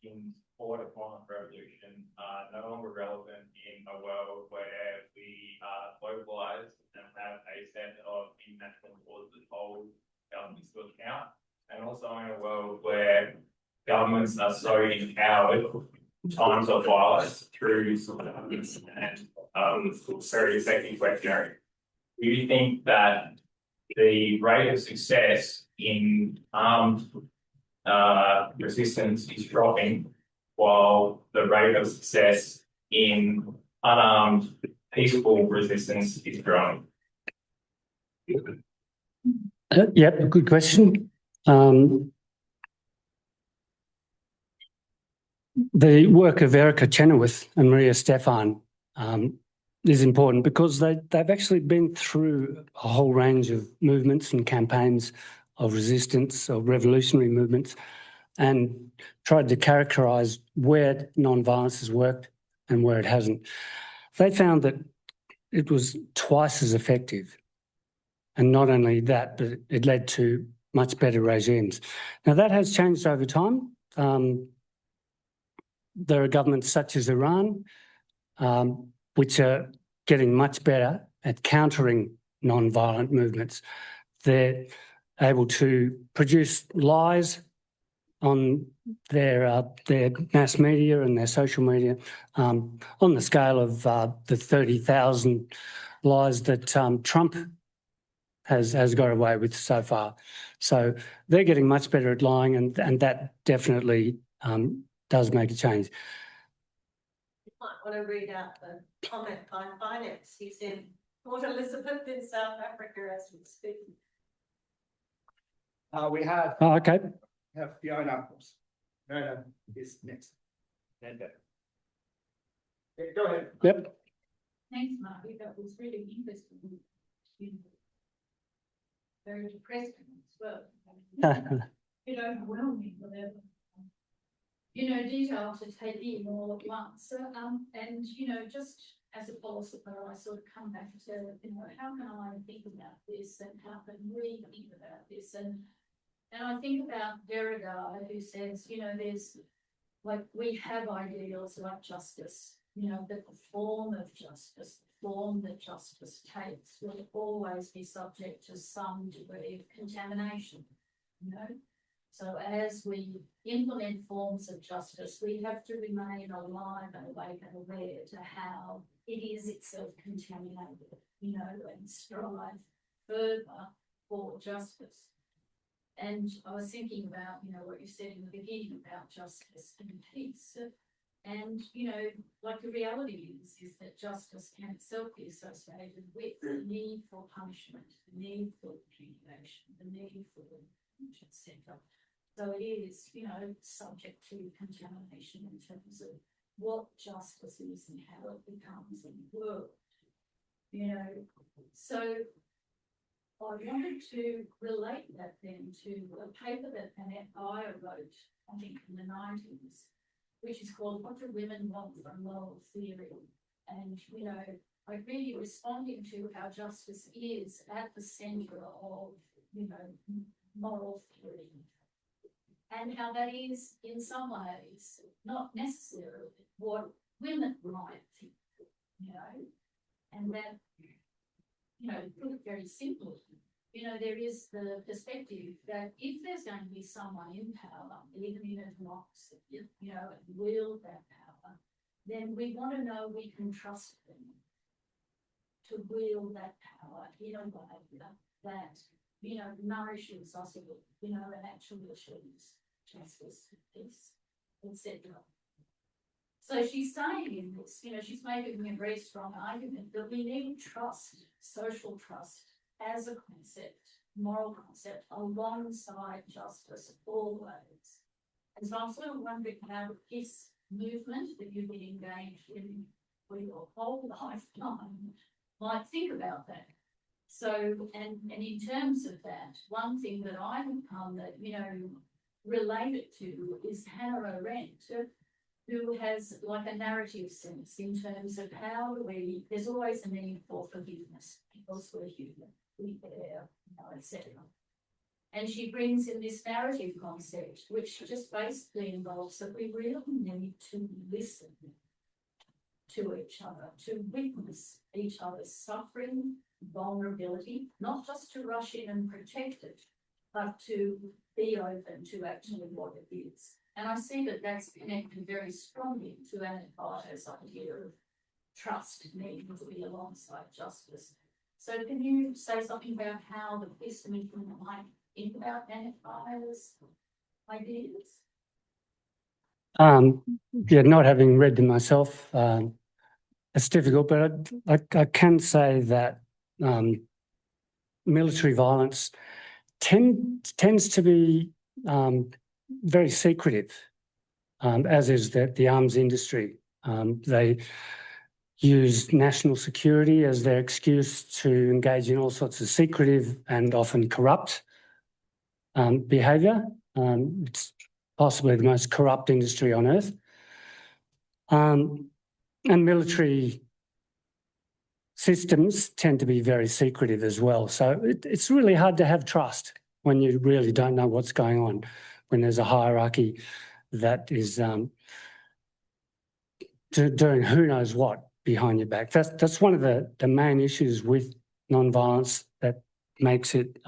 in support of violent revolution are no longer relevant in a world where we are globalised and have a set of international laws that hold governments to account, and also in a world where governments are so empowered times of violence through and very effective questionnaire. Do you think that the rate of success in armed resistance is dropping, while the rate of success in unarmed peaceful resistance is growing? Yep, good question. The work of Erica Chenoweth and Maria Stephan is important because they've actually been through a whole range of movements and campaigns of resistance, of revolutionary movements, and tried to characterise where non-violence has worked and where it hasn't. They found that it was twice as effective. And not only that, but it led to much better regimes. Now, that has changed over time. There are governments such as Iran, which are getting much better at countering non-violent movements. They're able to produce lies on their mass media and their social media on the scale of the 30,000 lies that Trump has got away with so far. So they're getting much better at lying, and that definitely does make a change. You might want to read out the comment by Finance. He's in Port Elizabeth in South Africa as we speak. We have, Oh, okay. Fiona. Fiona is next. And yeah, go ahead. Yep. Thanks, Marty. That was really interesting. Very depressing as well. Bit overwhelming, whatever. Detail to take in all at once. And just as a philosopher, I sort of come back to, how can I think about this and how can we think about this? And I think about Derrida, who says, there's like we have ideals like justice, that the form of justice, the form that justice takes will always be subject to some degree of contamination, So as we implement forms of justice, we have to remain alive and awake and aware to how it is itself contaminated, and strive further for justice. And I was thinking about, what you said in the beginning about justice and peace. And, like the reality is that justice can itself be associated with the need for punishment, the need for accumulation, the need for etc. So it is, subject to contamination in terms of what justice is and how it becomes in the world. So I wanted to relate that then to a paper that Annette Beyer wrote, I think in the 90s, which is called What Do Women Want from Moral Theory? And, like really responding to how justice is at the centre of, moral theory. And how that is, in some ways, not necessarily what women might think, and that, put it very simply, there is the perspective that if there's going to be someone in power, even in a democracy, and wield that power, then we want to know we can trust them to wield that power in a way that, nourishes us all, and actually achieves justice, peace, etc. So she's saying in this, she's making a very strong argument that we need trust, social trust, as a concept, moral concept, alongside justice always. And so I'm sort of wondering how this movement that you've been engaged in for your whole lifetime might think about that. So, and in terms of that, one thing that I have come that, related to is Hannah Arendt, who has like a narrative sense in terms of how there's always a need for forgiveness because we're human, we care, etc. And she brings in this narrative concept, which just basically involves that we really need to listen to each other, to witness each other's suffering, vulnerability, not just to rush in and protect it, but to be open to actually what it is. And I see that that's connected very strongly to Annette Beyer's idea of trust needing to be alongside justice. So can you say something about how the Peace Movement might think about Annette Beyer's ideas? Not having read them myself, it's difficult, but I can say that military violence tends to be very secretive, as is the arms industry. They use national security as their excuse to engage in all sorts of secretive and often corrupt behaviour. It's possibly the most corrupt industry on earth. And military systems tend to be very secretive as well. So it's really hard to have trust when you really don't know what's going on, when there's a hierarchy that is doing who knows what behind your back. That's one of the main issues with non-violence that makes it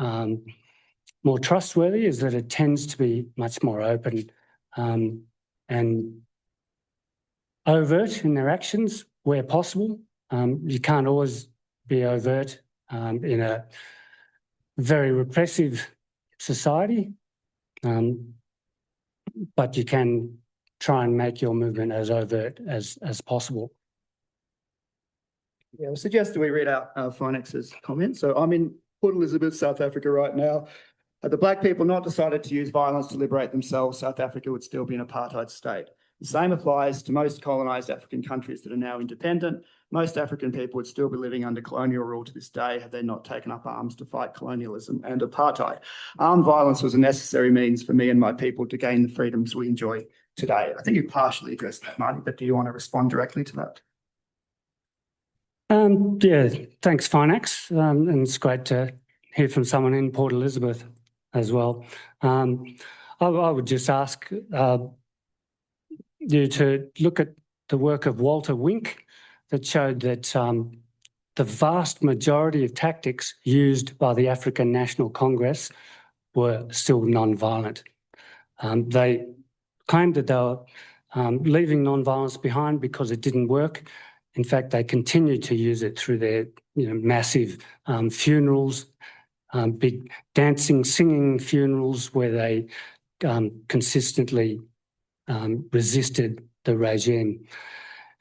more trustworthy, is that it tends to be much more open and overt in their actions where possible. You can't always be overt in a very repressive society, but you can try and make your movement as overt as possible. Yeah, I suggest we read out Finex's comments. So I'm in Port Elizabeth, South Africa right now. Had the black people not decided to use violence to liberate themselves, South Africa would still be an apartheid state. The same applies to most colonised African countries that are now independent. Most African people would still be living under colonial rule to this day had they not taken up arms to fight colonialism and apartheid. Armed violence was a necessary means for me and my people to gain the freedoms we enjoy today. I think you partially addressed that, Marty, but do you want to respond directly to that? Yeah, thanks, Finex. And it's great to hear from someone in Port Elizabeth as well. I would just ask you to look at the work of Walter Wink that showed that the vast majority of tactics used by the African National Congress were still non-violent. They claimed that they were leaving non-violence behind because it didn't work. In fact, they continued to use it through their massive funerals, big dancing, singing funerals where they consistently resisted the regime.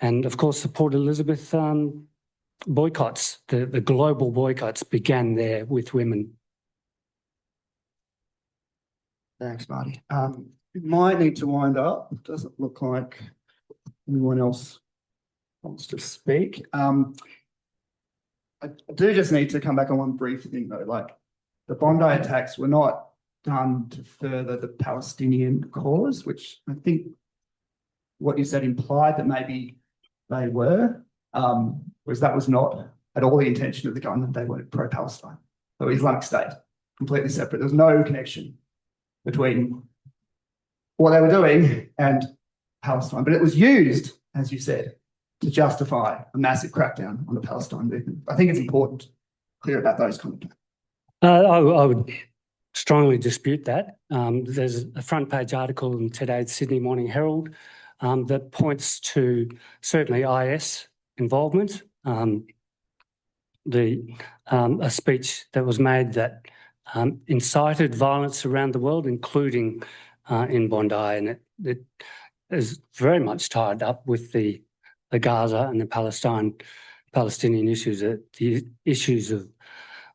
And of course, the Port Elizabeth boycotts, the global boycotts began there with women. Thanks, Marty. We might need to wind up. It doesn't look like anyone else wants to speak. I do just need to come back on one brief thing though, like the Bondi attacks were not done to further the Palestinian cause, which I think what you said implied that maybe they were, whereas that was not at all the intention of the government. They were pro-Palestine. So Islamic State, completely separate. There was no connection between what they were doing and Palestine, but it was used, as you said, to justify a massive crackdown on the Palestine movement. I think it's important to clear about those kind of things. I would strongly dispute that. There's a front page article in today's Sydney Morning Herald that points to certainly IS involvement. A speech that was made that incited violence around the world, including in Bondi, and it is very much tied up with the Gaza and the Palestinian issues, the issues of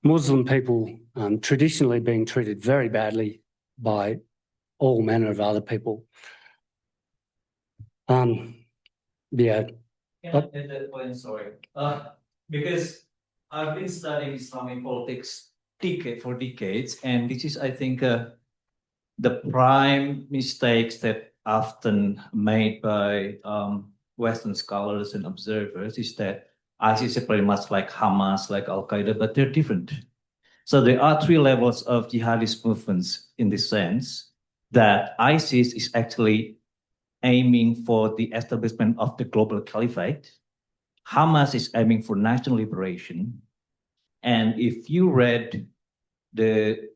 Muslim people traditionally being treated very badly by all manner of other people. Yeah. Can I add that point? Sorry. Because I've been studying Islamic politics for decades, and this is, I think, the prime mistakes that often made by Western scholars and observers is that ISIS is pretty much like Hamas, like Al-Qaeda, but they're different. So there are three levels of jihadist movements in this sense, that ISIS is actually aiming for the establishment of the global caliphate. Hamas is aiming for national liberation. And if you read the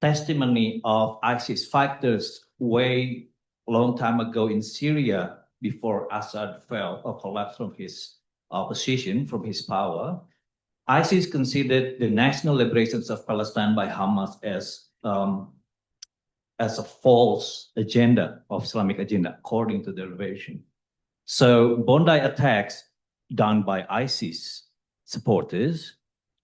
testimony of ISIS fighters way long time ago in Syria, before Assad fell or collapsed from his position, from his power, ISIS considered the national liberations of Palestine by Hamas as a false agenda of Islamic agenda, according to their version. So Bondi attacks done by ISIS supporters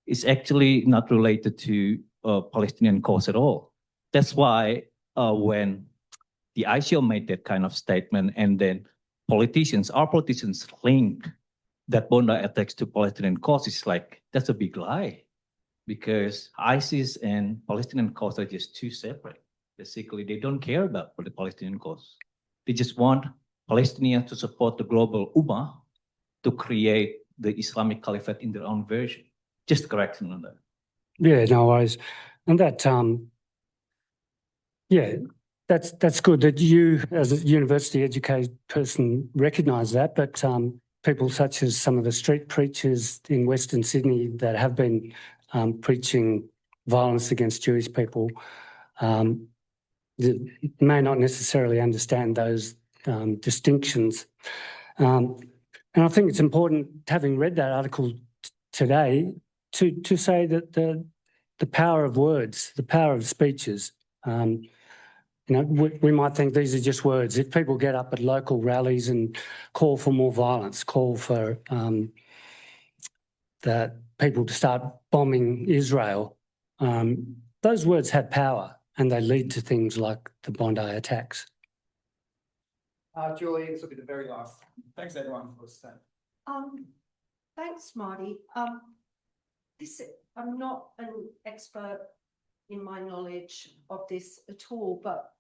is actually not related to Palestinian cause at all. That's why when the ICO made that kind of statement, and then our politicians linked that Bondi attacks to Palestinian cause, it's like, that's a big lie, because ISIS and Palestinian cause are just two separate. Basically, they don't care about the Palestinian cause. They just want Palestinians to support the global Ummah to create the Islamic Caliphate in their own version. Just a correction on that. Yeah, no worries. And that, that's good that you, as a university educated person, recognise that. But people such as some of the street preachers in Western Sydney that have been preaching violence against Jewish people may not necessarily understand those distinctions. And I think it's important, having read that article today, to say that the power of words, the power of speeches, we might think these are just words. If people get up at local rallies and call for more violence, call for that people to start bombing Israel, those words have power and they lead to things like the Bondi attacks. Julie, this will be the very last. Thanks everyone for staying. Thanks, Marty. I'm not an expert in my knowledge of this at all, but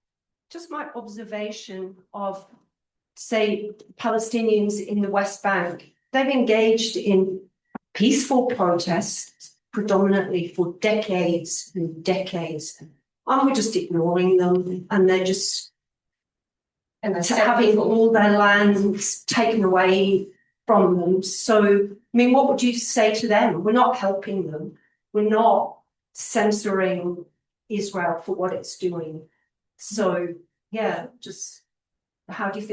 just my observation of, say, Palestinians in the West Bank. They've engaged in peaceful protests predominantly for decades and decades. And we're just ignoring them, and they're just having all their lands taken away from them. So, I mean, what would you say to them? We're not helping them. We're not censoring Israel for what it's doing. So, yeah, just how do you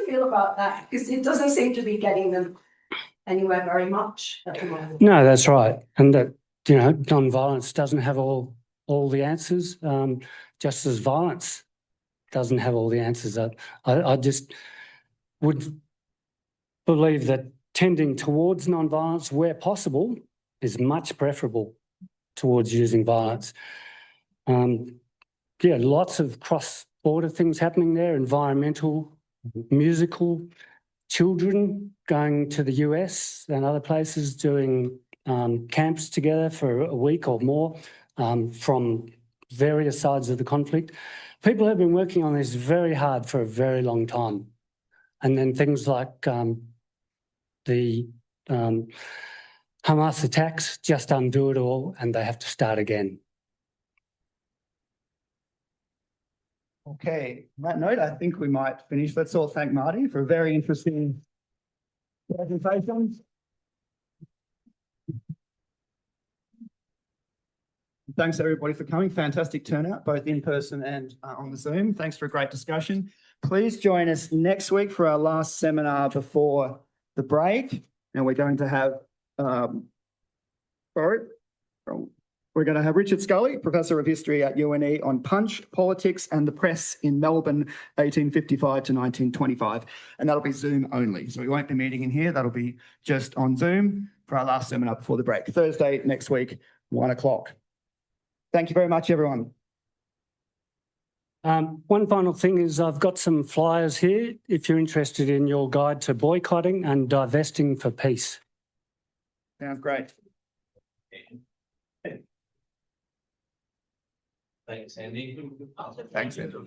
feel about that? Because it doesn't seem to be getting them anywhere very much at the moment. No, that's right. And that, non-violence doesn't have all the answers, just as violence doesn't have all the answers. I just would believe that tending towards non-violence where possible is much preferable towards using violence. Lots of cross-border things happening there, environmental, musical, children going to the US and other places doing camps together for a week or more from various sides of the conflict. People have been working on this very hard for a very long time. And then things like the Hamas attacks just undo it all and they have to start again. Okay, on that note, I think we might finish. Let's all thank Marty for a very interesting presentation. Thanks everybody for coming. Fantastic turnout, both in person and on the Zoom. Thanks for a great discussion. Please join us next week for our last seminar before the break. And we're going to have, Richard Scully, Professor of History at UNE, on Punch, Politics and the Press in Melbourne, 1855 to 1925. And that'll be Zoom only. So we won't be meeting in here. That'll be just on Zoom for our last seminar before the break. Thursday next week, 1 o'clock. Thank you very much, everyone. One final thing is I've got some flyers here if you're interested in your guide to boycotting and divesting for peace. Sounds great. Thanks, Andy. Thanks, Andrew.